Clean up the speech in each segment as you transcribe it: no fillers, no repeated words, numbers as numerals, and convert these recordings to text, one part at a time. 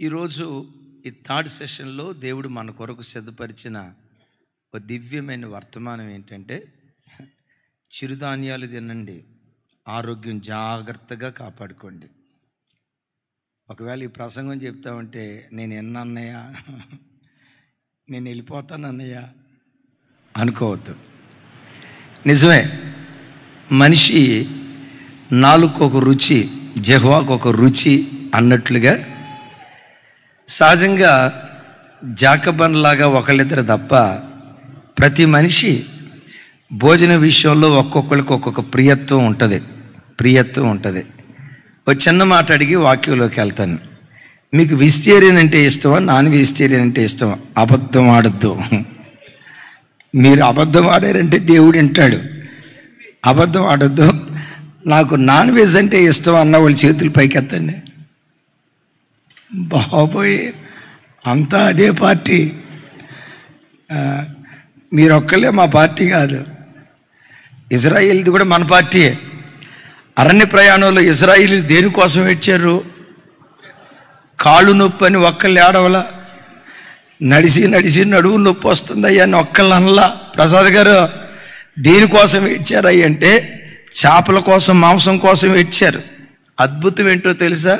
ఈరోజు ఈ థర్డ్ సెషన్లో దేవుడు మన కొరకు సిద్ధపరిచిన ఒక దివ్యమైన వర్తమానం ఏంటంటే, చిరుధాన్యాలు తినండి, ఆరోగ్యం జాగ్రత్తగా కాపాడుకోండి. ఒకవేళ ఈ ప్రసంగం చెప్తామంటే నేను ఎన్నన్నయ్య, నేను వెళ్ళిపోతానన్నయ్య అనుకోవద్దు. నిజమే, మనిషి నాలుగుకు ఒక రుచి, జెహ్వాకు ఒక రుచి అన్నట్లుగా సహజంగా జాకబన్లాగా ఒకళ్ళిద్దరు తప్ప ప్రతి మనిషి భోజన విషయంలో ఒక్కొక్కరికి ఒక్కొక్క ప్రియత్వం ఉంటుంది. ఒక చిన్న మాట అడిగి వాక్యంలోకి వెళ్తాను. మీకు వెజిటేరియన్ అంటే ఇష్టమా, నాన్ వెజిటేరియన్ అంటే ఇష్టమా? అబద్ధం ఆడద్దు. మీరు అబద్ధం ఆడారంటే దేవుడు వింటాడు. అబద్ధం ఆడద్దు. నాకు నాన్ వెజ్ అంటే ఇష్టం అన్న వాళ్ళ చేతులు పైకెత్తండి. బాబోయ్, అంతా అదే పార్టీ. మీరొక్కలే మా పార్టీ కాదు, ఇజ్రాయిల్ది కూడా మన పార్టీయే. అరణ్య ప్రయాణంలో ఇజ్రాయిల్ దేనికోసం వచ్చారు? కాళ్ళు నొప్పి అని ఒక్కళ్ళు ఏడవలా, నడిచి నడువు నొప్పి వస్తుందయ్యా అని ఒక్కళ్ళు అనలా. ప్రసాద్ గారు దేనికోసం ఇచ్చారయ్య అంటే చేపల కోసం, మాంసం కోసం ఇచ్చారు. అద్భుతం ఏంటో తెలుసా?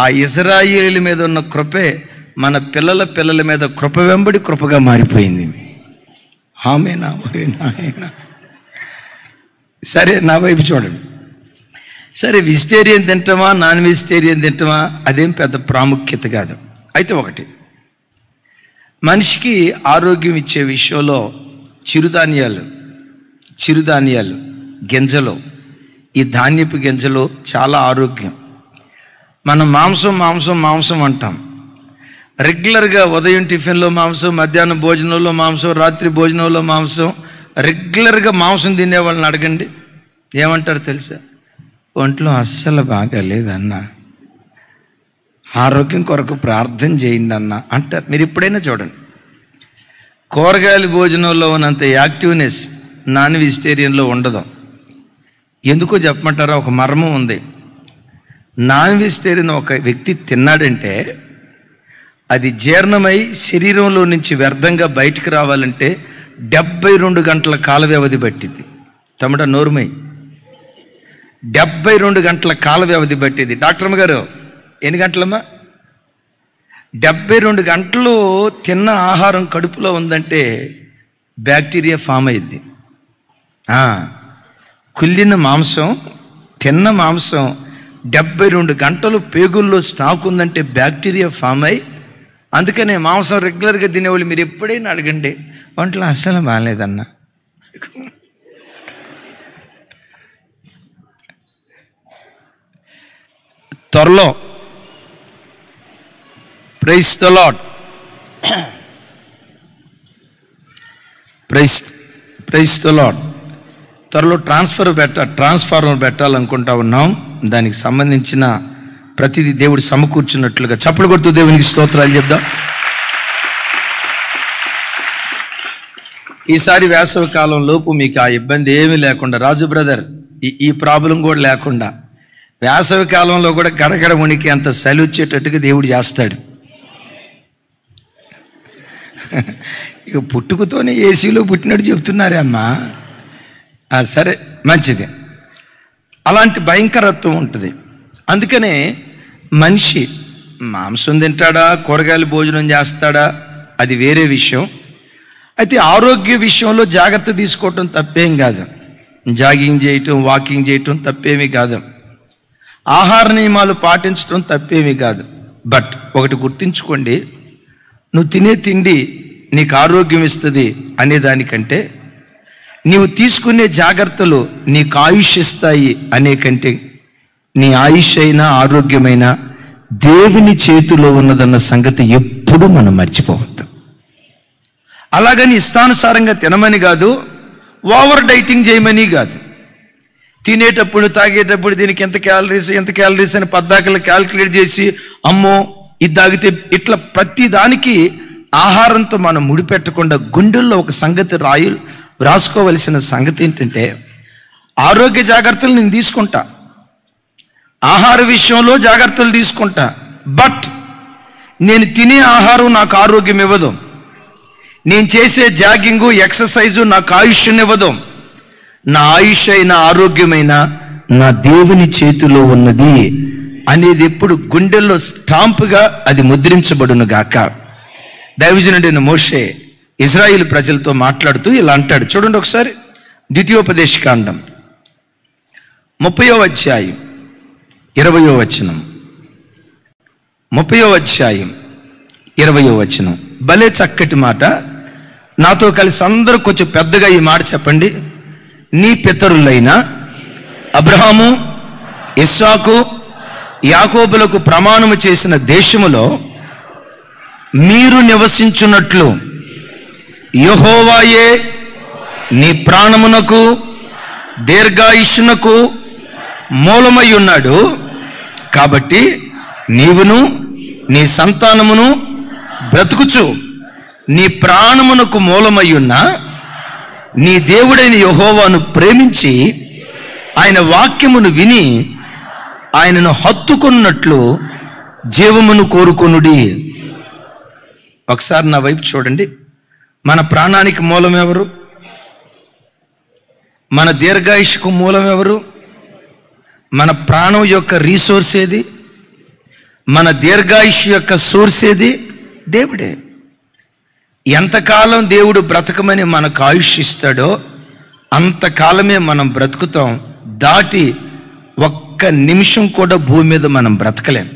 ఆ ఇజ్రాయేలు మీద ఉన్న కృపే మన పిల్లల మీద కృప వెంబడి కృపగా మారిపోయింది. ఆమేనా? మరి నాయనా, సరే నా వైపు చూడండి. సరే, వెజిటేరియన్ తింటామా, నాన్ వెజిటేరియన్ తింటామా, అదేం పెద్ద ప్రాముఖ్యత కాదు. అయితే ఒకటి, మనిషికి ఆరోగ్యం ఇచ్చే విషయంలో చిరుధాన్యాలు గింజలు, ఈ ధాన్యపు గింజలు చాలా ఆరోగ్యం. మనం మాంసం అంటాం. రెగ్యులర్గా ఉదయం టిఫిన్లో మాంసం, మధ్యాహ్నం భోజనంలో మాంసం, రాత్రి భోజనంలో మాంసం, రెగ్యులర్గా మాంసం తినే వాళ్ళని అడగండి, ఏమంటారు తెలుసా? ఒంట్లో అస్సలు బాగాలేదన్న, ఆరోగ్యం కొరకు ప్రార్థన చేయండి అన్న అంటారు. మీరు ఎప్పుడైనా చూడండి, కూరగాయల భోజనంలో ఉన్నంత యాక్టివ్నెస్ నాన్ వెజిటేరియన్లో ఉండదు. ఎందుకో చెప్పమంటారా? ఒక మర్మం ఉంది. నాన్ వెజిటేరియన్ ఒక వ్యక్తి తిన్నాడంటే అది జీర్ణమై శరీరంలో నుంచి వ్యర్థంగా బయటకు రావాలంటే 72 గంటల కాల వ్యవధి పట్టింది. తమ్ముడ నోరుమై, 72 గంటల కాల వ్యవధి పట్టింది. డాక్టర్ గారు ఎన్ని గంటలమ్మా? 72 గంటలు తిన్న ఆహారం కడుపులో ఉందంటే బ్యాక్టీరియా ఫామ్ అయింది. కుళ్ళిన మాంసం, తిన్న మాంసం 72 గంటలు పేగుల్లో స్టాక్ ఉందంటే బ్యాక్టీరియా ఫామ్ అయ్యి, అందుకనే మాంసం రెగ్యులర్గా తినేవాళ్ళు మీరు ఎప్పుడైనా అడగండి, ఒంట్లో అస్సలు బాగాలేదన్న. త్వరలో praise the lord, praise the lord. త్వరలో ట్రాన్స్ఫార్మర్ పెట్టాలనుకుంటా ఉన్నాం. దానికి సంబంధించిన ప్రతిదీ దేవుడు సమకూర్చున్నట్లుగా చప్పలు కొడుతూ దేవునికి స్తోత్రాలు చెప్దాం. ఈసారి వేసవి కాలం లోపు మీకు ఆ ఇబ్బంది ఏమీ లేకుండా, రాజు బ్రదర్ ఈ ప్రాబ్లం కూడా లేకుండా వేసవి కాలంలో కూడా గడగడ ఉనికి అంత చలి వచ్చేటట్టుగా దేవుడు చేస్తాడు. ఇక పుట్టుకతోనే ఏసీలో పుట్టినట్టు చెప్తున్నారే అమ్మా. సరే, మంచిది. అలాంటి భయంకరత్వం ఉంటుంది. అందుకనే మనిషి మాంసం తింటాడా, కూరగాయలు భోజనం చేస్తాడా, అది వేరే విషయం. అయితే ఆరోగ్య విషయంలో జాగ్రత్త తీసుకోవటం తప్పేం కాదు. జాగింగ్ చేయటం, వాకింగ్ చేయటం తప్పేమీ కాదు. ఆహార నియమాలు పాటించడం తప్పేమీ కాదు. బట్ ఒకటి గుర్తుంచుకోండి, నువ్వు తినే తిండి నీకు ఆరోగ్యం ఇస్తుంది అనేదానికంటే, నీవు తీసుకునే జాగ్రత్తలు నీకు ఆయుష్ ఇస్తాయి అనే కంటే, నీ ఆయుష్ అయినా ఆరోగ్యమైన దేవుని చేతిలో ఉన్నదన్న సంగతి ఎప్పుడు మనం మర్చిపోవద్దు. అలాగని ఇష్టానుసారంగా తినమని కాదు, ఓవర్ డైటింగ్ చేయమని కాదు. తినేటప్పుడు తాగేటప్పుడు దీనికి ఎంత క్యాలరీస్ అని పద్దాకలు క్యాల్కులేట్ చేసి, అమ్మో ఇది తాగితే ఇట్లా ప్రతి దానికి ఆహారంతో మనం ముడిపెట్టకుండా గుండెల్లో ఒక సంగతి రాసుకోవలసిన సంగతి ఏంటంటే, ఆరోగ్య జాగ్రత్తలు నేను తీసుకుంటా, ఆహార విషయంలో జాగ్రత్తలు తీసుకుంటా, బట్ నేను తినే ఆహారం నాకు ఆరోగ్యం ఇవ్వదు, నేను చేసే జాగింగు ఎక్సర్సైజు నాకు ఆయుష్నివ్వదు. నా ఆయుష్ అయిన ఆరోగ్యమైన నా దేవుని చేతిలో ఉన్నది అనేది ఎప్పుడు గుండెల్లో స్టాంపుగా అది ముద్రించబడును గాక. దైవజనుడైన మోషే ఇజ్రాయిల్ ప్రజలతో మాట్లాడుతూ ఇలా అంటాడు. చూడండి ఒకసారి, ద్వితీయోపదేశకాండం 30వ అధ్యాయం 20వ వచనం. 30వ అధ్యాయం 20వ వచనం. భలే చక్కటి మాట. నాతో కలిసి అందరూ కొంచెం పెద్దగా ఈ మాట చెప్పండి. నీ పితరులైన అబ్రహాము, ఇస్సాకు, యాకోబులకు ప్రమాణము చేసిన దేశములో మీరు నివసించున్నట్లు యెహోవాయే నీ ప్రాణమునకు దీర్ఘాయుష్నకు మూలమై ఉన్నాడు. కాబట్టి నీవును నీ సంతానమును బ్రతుకుచు నీ ప్రాణమునకు మూలమై ఉన్న నీ దేవుడైన యెహోవాను ప్రేమించి ఆయన వాక్యమును విని ఆయనను హత్తుకున్నట్లు జీవమును కోరుకొనుడి. ఒకసారి నా వైపు చూడండి. మన ప్రాణానికి మూలం ఎవరు? మన దీర్ఘాయుష్కు మూలం ఎవరు? మన ప్రాణం యొక్క రీసోర్స్ ఏది? మన దీర్ఘాయుష్ యొక్క సోర్స్ ఏది? దేవుడే. ఎంతకాలం దేవుడు బ్రతకమని మనకు ఆయుష్ ఇస్తాడో అంతకాలమే మనం బ్రతుకుతాం. దాటి ఒక్క నిమిషం కూడా భూమి మీద మనం బ్రతకలేం.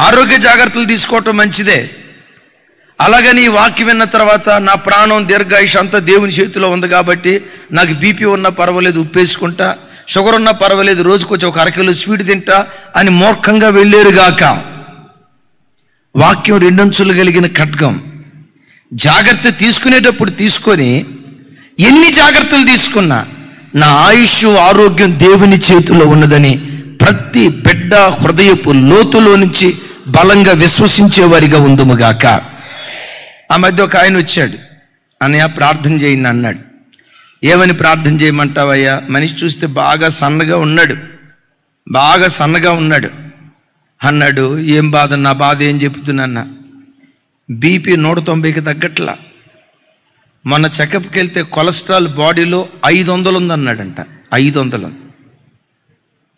ఆరోగ్య జాగ్రత్తలు తీసుకోవటం మంచిదే. అలాగని ఈ వాక్యం విన్న తర్వాత నా ప్రాణం దీర్ఘాయుష్ అంతా దేవుని చేతిలో ఉంది కాబట్టి నాకు బీపీ ఉన్నా పర్వాలేదు ఉప్పేసుకుంటా, షుగర్ ఉన్నా పర్వాలేదు రోజుకు వచ్చి ఒక అరకిలో స్వీట్ తింటా అని మూర్ఖంగా వెళ్ళేరుగాక. వాక్యం రెండంచులు కలిగిన ఖడ్గం. జాగ్రత్త తీసుకునేటప్పుడు తీసుకొని ఎన్ని జాగ్రత్తలు తీసుకున్నా నా ఆయుష్ ఆరోగ్యం దేవుని చేతిలో ఉన్నదని ప్రతి బిడ్డ హృదయపు లోతులో నుంచి బలంగా విశ్వసించేవారిగా ఉందుముగాక. ఆ మధ్య ఒక ఆయన వచ్చాడు. అన్నయ్య ప్రార్థన చేయండి అన్నాడు. ఏమని ప్రార్థన చేయమంటావయ్యా? మనిషి చూస్తే బాగా సన్నగా ఉన్నాడు, బాగా సన్నగా ఉన్నాడు అన్నాడు. ఏం బాధ? నా బాధ ఏం చెప్తున్నా? బీపీ 190కి తగ్గట్లా. మొన్న చెకప్కి వెళ్తే కొలెస్ట్రాల్ బాడీలో 500 ఉందన్నాడంట. 500.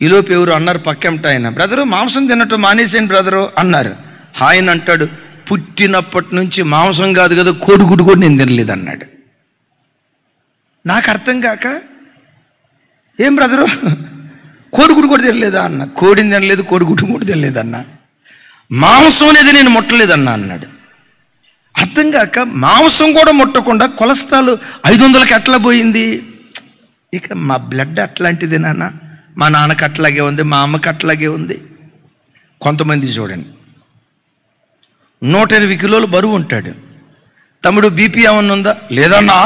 ఈలోపు ఎవరు అన్నారు పక్కెంట ఆయన, బ్రదరు మాంసం తినట్టు మానేసేయండి బ్రదరు అన్నారు. ఆయన అంటాడు, పుట్టినప్పటి నుంచి మాంసం కాదు కదా కోడిగుడ్డు కూడా నేను తినలేదు అన్నాడు. నాకు అర్థం కాక, ఏం బ్రదరు కోడిగుడ్డు కూడా తినలేదా అన్న. కోడిని తినలేదు, కోడిగుడ్డు కూడా తినలేదన్నా. మాంసం అనేది నేను ముట్టలేదన్నా అన్నాడు. అర్థం కాక మాంసం కూడా ముట్టకుండా కొలెస్ట్రాల్ 500కి ఎట్లా పోయింది? ఇక మా బ్లడ్ అట్లాంటిది నాన్న, మా నాన్నకి అట్లాగే ఉంది, మా అమ్మకి అట్లాగే ఉంది. కొంతమంది చూడండి 120 కిలోలు బరువు ఉంటాడు. తమ్ముడు బీపీ ఏమన్నా ఉందా? లేదన్నా.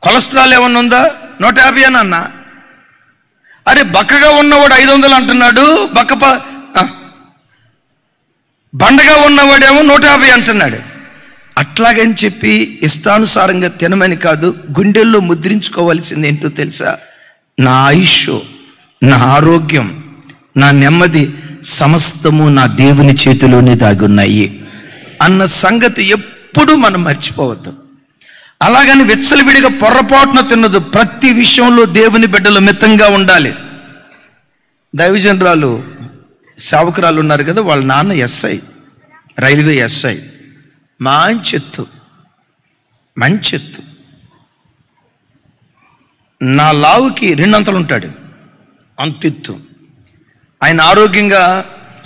కొలెస్ట్రాల్ ఏమన్నా ఉందా? 150 అన్నా. అరే బక్కగా ఉన్నవాడు 500 అంటున్నాడు, బండగా ఉన్నవాడేమో 150 అంటున్నాడు. అట్లాగని చెప్పి ఇష్టానుసారంగా తినమని కాదు, గుండెల్లో ముద్రించుకోవాల్సింది ఏంటో తెలుసా? నా ఆయుష్, నా ఆరోగ్యం, నా నెమ్మది సమస్తము నా దేవుని చేతిలోనే దాగున్నాయి అన్న సంగతి ఎప్పుడూ మనం మర్చిపోవద్దు. అలాగని విచ్చలవిడిగా పొర్రపాటున తిన్నదు. ప్రతి విషయంలో దేవుని బిడ్డలు మితంగా ఉండాలి. దైవజనరాలు సేవకురాలు ఉన్నారు కదా, వాళ్ళ నాన్న ఎస్ఐ, రైల్వే ఎస్ఐ. మంచెత్తు నా లావుకి 2 అంతలు ఉంటాడు, అంతెత్తు. ఆయన ఆరోగ్యంగా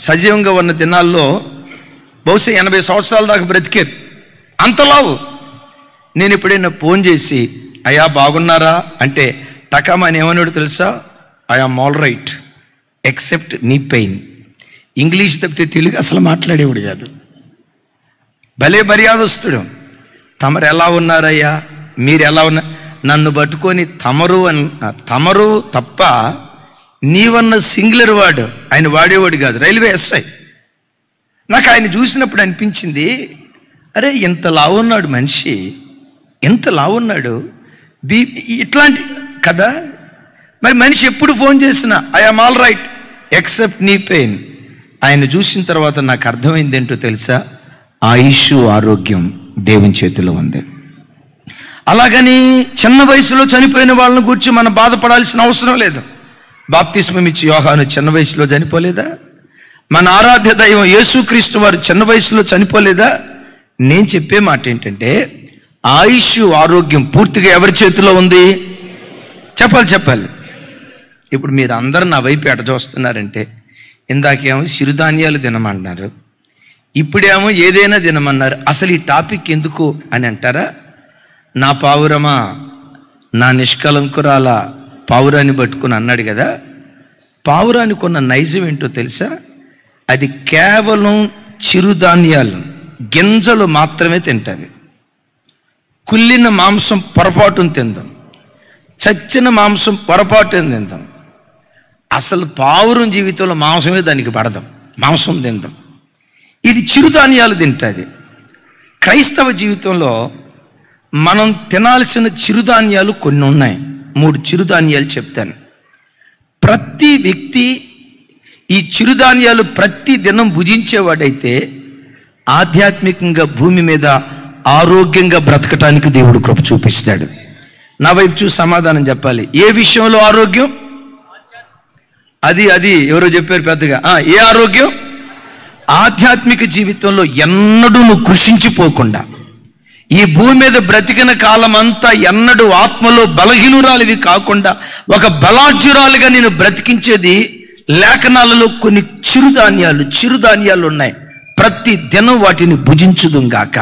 సజీవంగా ఉన్న దినాల్లో బహుశా 80 సంవత్సరాల దాకా బ్రతికారు. అంతలావు. నేను ఎప్పుడైనా ఫోన్ చేసి అయ్యా బాగున్నారా అంటే టకామని ఏమన్నాడు తెలుసా? I am all right except knee pain. English తప్పితే తెలుగు అసలు మాట్లాడేవాడు కాదు. భలే మర్యాదస్తుడు. తమరు ఎలా ఉన్నారయ్యా, మీరు ఎలా ఉన్నా, నన్ను పట్టుకొని తమరు తప్ప నీవన్న సింగులర్ వాడు ఆయన వాడేవాడు కాదు. Railway SI. నాకు ఆయన చూసినప్పుడు అనిపించింది, అరే ఎంత లావున్నాడు మనిషి, ఎంత లావున్నాడు, ఇట్లాంటి కదా. మరి మనిషి ఎప్పుడు ఫోన్ చేసినా I am all right except knee pain. ఆయన చూసిన తర్వాత నాకు అర్థమైంది ఏంటో తెలుసా? ఆయుష్, ఆరోగ్యం దేవుని చేతిలో ఉంది. అలాగని చిన్న వయసులో చనిపోయిన వాళ్ళని గురించి మనం బాధపడాల్సిన అవసరం లేదు. బాప్తిస్మం ఇచ్చి యోహాను చిన్న వయసులో చనిపోలేదా? మన ఆరాధ్య దైవం యేసుక్రీస్తు వారు చిన్న వయసులో చనిపోలేదా? నేను చెప్పే మాట ఏంటంటే, ఆయుష్, ఆరోగ్యం పూర్తిగా ఎవరి చేతిలో ఉంది? చెప్పాలి. ఇప్పుడు మీరు అందరూ నా వైపు ఎట చూస్తున్నారంటే, ఇందాకేమో చిరుధాన్యాలు తినమన్నారు, ఇప్పుడేమో ఏదైనా తినమన్నారు. అసలు ఈ టాపిక్ ఎందుకు అని అంటారా? నా పావురమా, నా నిష్కలంకురాల పావురాన్ని పట్టుకుని అన్నాడు కదా. పావురానికి ఉన్న నైజం ఏంటో తెలుసా? అది కేవలం చిరుధాన్యాలు, గింజలు మాత్రమే తింటుంది. కుళ్ళిన మాంసం పొరపాటును తిందాం, చచ్చిన మాంసం పొరపాటును తిందాం. అసలు పావురం జీవితంలో మాంసమే దానికి పడదాం, మాంసం తిందాం. ఇది చిరుధాన్యాలు తింటుంది. క్రైస్తవ జీవితంలో మనం తినాల్సిన చిరుధాన్యాలు కొన్ని ఉన్నాయి. 3 చిరుధాన్యాలు చెప్తాను. ప్రతి వ్యక్తి ఈ చిరుధాన్యాలు ప్రతి దినం భుజించేవాడైతే ఆధ్యాత్మికంగా భూమి మీద ఆరోగ్యంగా బ్రతకటానికి దేవుడు కృప చూపిస్తాడు. నా వైపు చూసి సమాధానం చెప్పాలి. ఏ విషయంలో ఆరోగ్యం? అది ఎవరో చెప్పారు పెద్దగా. ఏ ఆరోగ్యం? ఆధ్యాత్మిక జీవితంలో ఎన్నడూ నువ్వు కృషించిపోకుండా, ఈ భూమి మీద బ్రతికిన కాలం అంతా ఎన్నడూ ఆత్మలో బలహీనురాలివి కాకుండా ఒక బలాఢ్యురాలుగా నేను బ్రతికించేది లేఖనాలలో కొన్ని చిరుధాన్యాలు ఉన్నాయి. ప్రతి దినం వాటిని భుజించుదుగాక.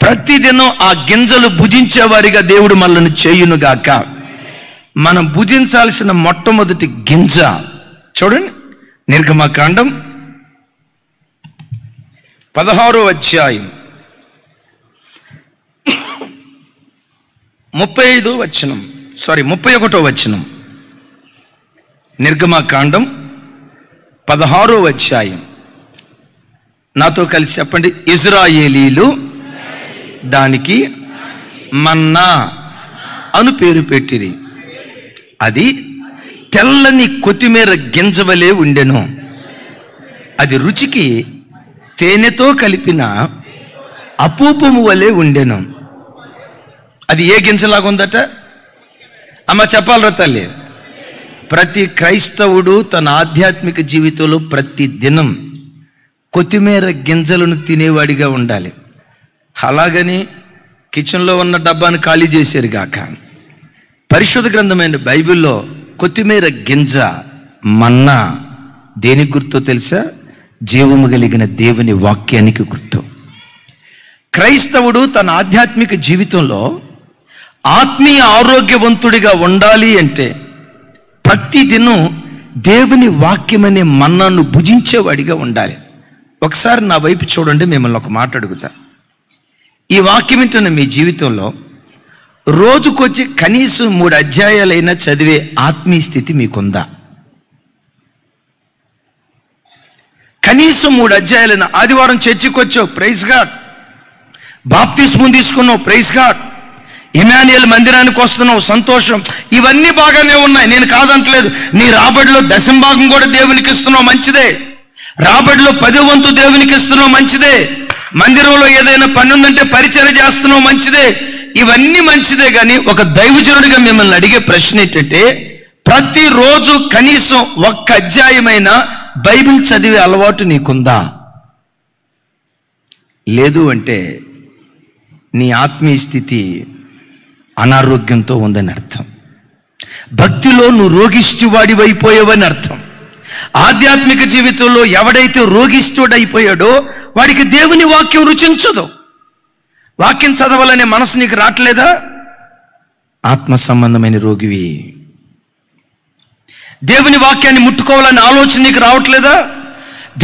ప్రతిదినం ఆ గింజలు భుజించేవారిగా దేవుడు మనల్ని చేయునుగాక. మనం భుజించాల్సిన మొట్టమొదటి గింజ చూడండి, నిర్గమకాండం 16వ అధ్యాయం 31వ వచనం. నిర్గమకాండం 16వ అధ్యాయం. నాతో కలిసి చెప్పండి. ఇజ్రాయేలీలు దానికి మన్నా అను పేరు పెట్టిరి. అది తెల్లని కొత్తిమీర గింజవలే ఉండెను. అది రుచికి తేనెతో కలిపిన అపూపము వలె ఉండెను. అది ఏ గింజలాగా ఉందట? అమ్మ చెప్పాలరా తల్లి. ప్రతి క్రైస్తవుడు తన ఆధ్యాత్మిక జీవితంలో ప్రతి దినం కొత్తిమీర గింజలను తినేవాడిగా ఉండాలి. అలాగని కిచెన్లో ఉన్న డబ్బాను ఖాళీ చేశారు గాక. పరిశుద్ధ గ్రంథమైన బైబిల్లో కొత్తిమీర గింజ, మన్నా దేనికి గుర్తో తెలుసా? జీవము కలిగిన దేవుని వాక్యానికి గుర్తు. క్రైస్తవుడు తన ఆధ్యాత్మిక జీవితంలో ఆత్మీయ ఆరోగ్యవంతుడిగా ఉండాలి అంటే ప్రతిదినం దేవుని వాక్యమనే మన్నాను భుజించేవాడిగా ఉండాలి. ఒకసారి నా వైపు చూడండి, మిమ్మల్ని ఒక మాట అడుగుతా. ఈ వాక్యం వింటున్న మీ జీవితంలో రోజుకొచ్చి కనీసం 3 అధ్యాయాలైనా చదివే ఆత్మీయ స్థితి మీకుందా? కనీసం 3 అధ్యాయాలైన. ఆదివారం చర్చికి వచ్చావు, ప్రైజ్ గాడ్. బాప్తిస్మం తీసుకున్నావు, ప్రైజ్ గాడ్. ఇమానుయేల్ మందిరానికి వస్తున్నావు, సంతోషం. ఇవన్నీ బాగానే ఉన్నాయి, నేను కాదంటలేదు. నీ రాబడిలో 10వ భాగం కూడా దేవునికి ఇస్తున్నావు, మంచిదే. రాబడిలో 10వ వంతు దేవునికి ఇస్తున్నావు, మంచిదే. మందిరంలో ఏదైనా పని ఉందంటే పరిచర్య చేస్తున్నావు, మంచిదే. ఇవన్నీ మంచిదే. కానీ ఒక దైవజనుడిగా మిమ్మల్ని అడిగే ప్రశ్న ఏంటంటే, ప్రతిరోజు కనీసం 1 అధ్యాయమైన బైబిల్ చదివే అలవాటు నీకుందా? లేదు అంటే నీ ఆత్మీయ స్థితి అనారోగ్యంతో ఉందని అర్థం. భక్తిలో నువ్వు రోగిష్టివాడివైపోయావని అర్థం. ఆధ్యాత్మిక జీవితంలో ఎవడైతే రోగిష్ఠుడైపోయాడో వాడికి దేవుని వాక్యం రుచించదు. వాక్యం చదవాలనే మనసు నీకు రావట్లేదా? ఆత్మ సంబంధమైన రోగివి. దేవుని వాక్యాన్ని ముట్టుకోవాలనే ఆలోచన నీకు రావట్లేదా?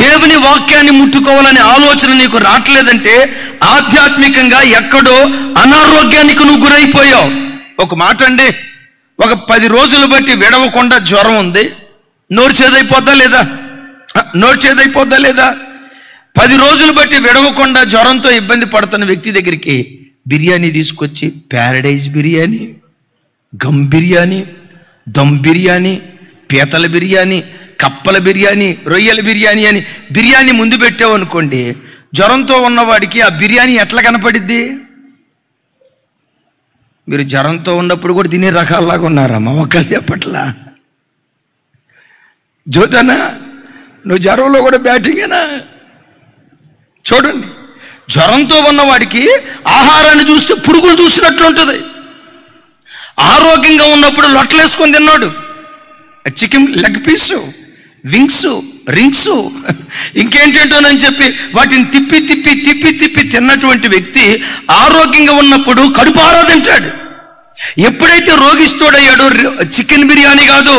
దేవుని వాక్యాన్ని ముట్టుకోవాలనే ఆలోచన నీకు రావట్లేదంటే ఆధ్యాత్మికంగా ఎక్కడో అనారోగ్యానికి నువ్వు గురైపోయావు. ఒక మాట అండి, ఒక 10 రోజులు బట్టి విడవకుండా జ్వరం ఉంది, నోరు చేదైపోద్దా లేదా? 10 రోజులు బట్టి విడవకుండా జ్వరంతో ఇబ్బంది పడుతున్న వ్యక్తి దగ్గరికి బిర్యానీ తీసుకొచ్చి ప్యారడైజ్ బిర్యానీ, గమ్ బిర్యానీ, దమ్ బిర్యానీ, పీతల బిర్యానీ, కప్పల బిర్యానీ, రొయ్యల బిర్యానీ అని బిర్యానీ ముందు పెట్టావు అనుకోండి, జ్వరంతో ఉన్నవాడికి ఆ బిర్యానీ ఎట్లా కనపడిద్ది? మీరు జ్వరంతో ఉన్నప్పుడు కూడా తినే రకాల్లాగా ఉన్నారమ్మా, ఒక్కళ్ళు చెప్పట్లా. జ్యోతనా, నువ్వు జ్వరంలో కూడా బ్యాటింగేనా? చూడండి, జ్వరంతో ఉన్నవాడికి ఆహారాన్ని చూస్తే పురుగులు చూసినట్లు ఉంటుంది. ఆరోగ్యంగా ఉన్నప్పుడు లొట్టలేసుకొని తిన్నాడు, chicken leg piece, wings, rings, ఇంకేంటేంటోనని చెప్పి వాటిని తిప్పి తిప్పి తిప్పి తిప్పి తిన్నటువంటి వ్యక్తి ఆరోగ్యంగా ఉన్నప్పుడు కడుపారా తింటాడు. ఎప్పుడైతే రోగిస్తోడయ్యాడో చికెన్ బిర్యానీ కాదు,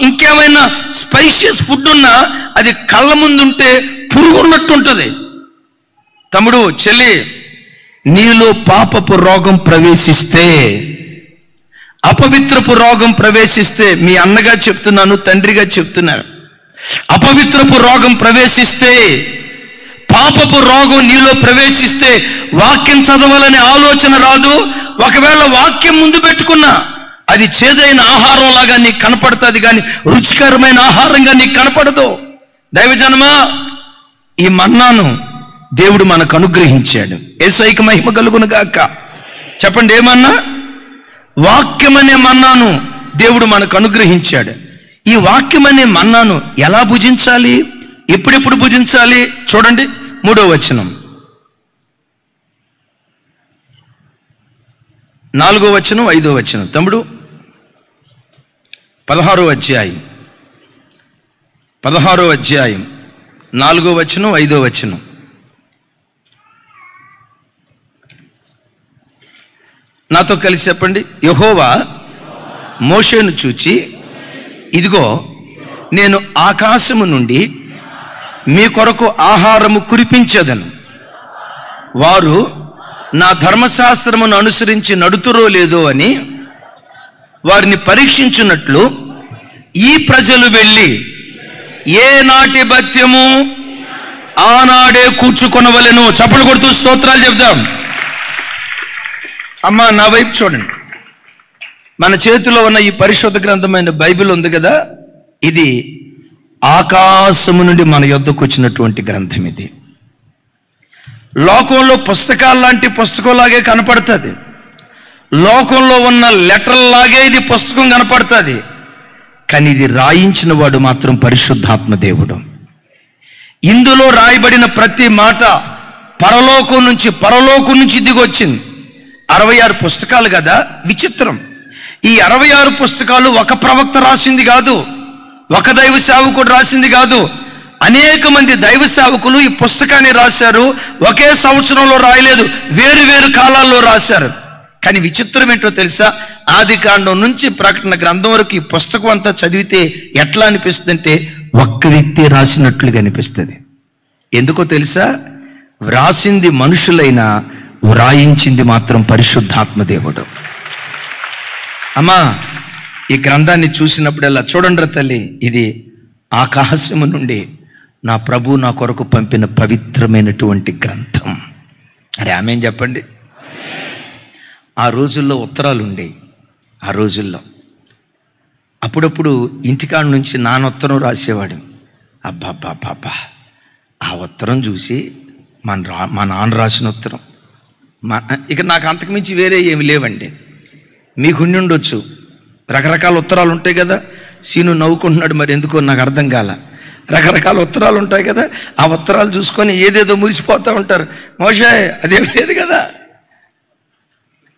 ఇంకేమైనా స్పైషియస్ ఫుడ్ ఉన్నా అది కళ్ళ ముందుంటే పురుగు ఉన్నట్టు ఉంటుంది. తమ్ముడు, చెల్లి, నీలో పాపపు రోగం ప్రవేశిస్తే, అపవిత్రపు రోగం ప్రవేశిస్తే, మీ అన్నగా చెప్తున్నాను, తండ్రిగా చెప్తున్నాను, అపవిత్రపు రోగం ప్రవేశిస్తే, పాపపు రోగం నీలో ప్రవేశిస్తే వాక్యం చదవాలనే ఆలోచన రాదు. ఒకవేళ వాక్యం ముందు పెట్టుకున్నా అది చేదైన ఆహారం లాగా నీకు కనపడుతుంది, కానీ రుచికరమైన ఆహారంగా నీకు కనపడదు. దైవజనమా, ఈ మన్నాను దేవుడు మనకు అనుగ్రహించాడు. యేసయ్యకి మహిమ కలుగును గాక. చెప్పండి, ఏమన్నా? వాక్యం అనే మన్నాను దేవుడు మనకు అనుగ్రహించాడు. ఈ వాక్యం అనే మన్నాను ఎలా భుజించాలి, ఎప్పుడెప్పుడు భుజించాలి? చూడండి, 3వ వచనం, 4వ వచనం, 5వ వచనం. తమ్ముడు, 16వ అధ్యాయం 4వ వచనం, 5వ వచనం. నాతో కలిసి చెప్పండి. యెహోవా మోషేను చూచి, ఇదిగో నేను ఆకాశము నుండి మీ కొరకు ఆహారము కురిపించదను, వారు నా ధర్మశాస్త్రమును అనుసరించి నడుతురో లేదో అని వారిని పరీక్షించున్నట్లు ఈ ప్రజలు వెళ్ళి ఏ నాటి భత్యము ఆనాడే కూర్చుకొనవలెను. చప్పలు కొడుతూ స్తోత్రాలు చెప్దాం. అమ్మా, నా వైపు చూడండి. మన చేతిలో ఉన్న ఈ పరిశుద్ధ గ్రంథమైన బైబిల్ ఉంది కదా, ఇది ఆకాశము నుండి మన యొద్దకు వచ్చినటువంటి గ్రంథం. ఇది లోకంలో పుస్తకాల లాంటి పుస్తకంలాగే కనపడుతుంది, లోకంలో ఉన్న లెటర్లాగే ఇది పుస్తకం కనపడుతుంది, కానీ ఇది రాయించిన వాడు మాత్రం పరిశుద్ధాత్మ దేవుడు. ఇందులో రాయబడిన ప్రతి మాట పరలోకం నుంచి దిగొచ్చింది. 66 పుస్తకాలు కదా. విచిత్రం, ఈ 66 పుస్తకాలు ఒక ప్రవక్త రాసింది కాదు, ఒక దైవ సేవకుడు రాసింది కాదు. అనేక మంది దైవ సేవకులు ఈ పుస్తకాన్ని రాశారు. ఒకే సంవత్సరంలో రాయలేదు, వేరు వేరు కాలాల్లో రాశారు. కానీ విచిత్రం ఏంటో తెలుసా? ఆదికాండం నుంచి ప్రకటన గ్రంథం వరకు ఈ పుస్తకం అంతా చదివితే ఎట్లా అనిపిస్తుంది అంటే ఒక్క వ్యక్తి రాసినట్లుగా అనిపిస్తుంది. ఎందుకో తెలుసా? వ్రాసింది మనుషులైనా వ్రాయించింది మాత్రం పరిశుద్ధాత్మ దేవుడు. అమ్మా, ఈ గ్రంథాన్ని చూసినప్పుడల్లా చూడండి తల్లి, ఇది ఆకాశము నుండి నా ప్రభు నా కొరకు పంపిన పవిత్రమైనటువంటి గ్రంథం. అరే ఆమేన్ చెప్పండి. ఆ రోజుల్లో ఉత్తరాలు ఉండేవి. ఆ రోజుల్లో అప్పుడప్పుడు ఇంటికాడ నుంచి నాన్న ఉత్తరం రాసేవాడు. అబ్బాబ్బాబ్బా, ఆ ఉత్తరం చూసి మా నాన్న రాసిన ఉత్తరం, ఇక నాకు అంతకుమించి వేరే ఏమి లేవండి. మీకు ఉండి ఉండొచ్చు, రకరకాల ఉత్తరాలు ఉంటాయి కదా. సీను నవ్వుకుంటున్నాడు, మరి ఎందుకో నాకు అర్థం కాల. రకరకాల ఉత్తరాలు ఉంటాయి కదా, ఆ ఉత్తరాలు చూసుకొని ఏదేదో మురిసిపోతూ ఉంటారు. మోషే అదేం లేదు కదా,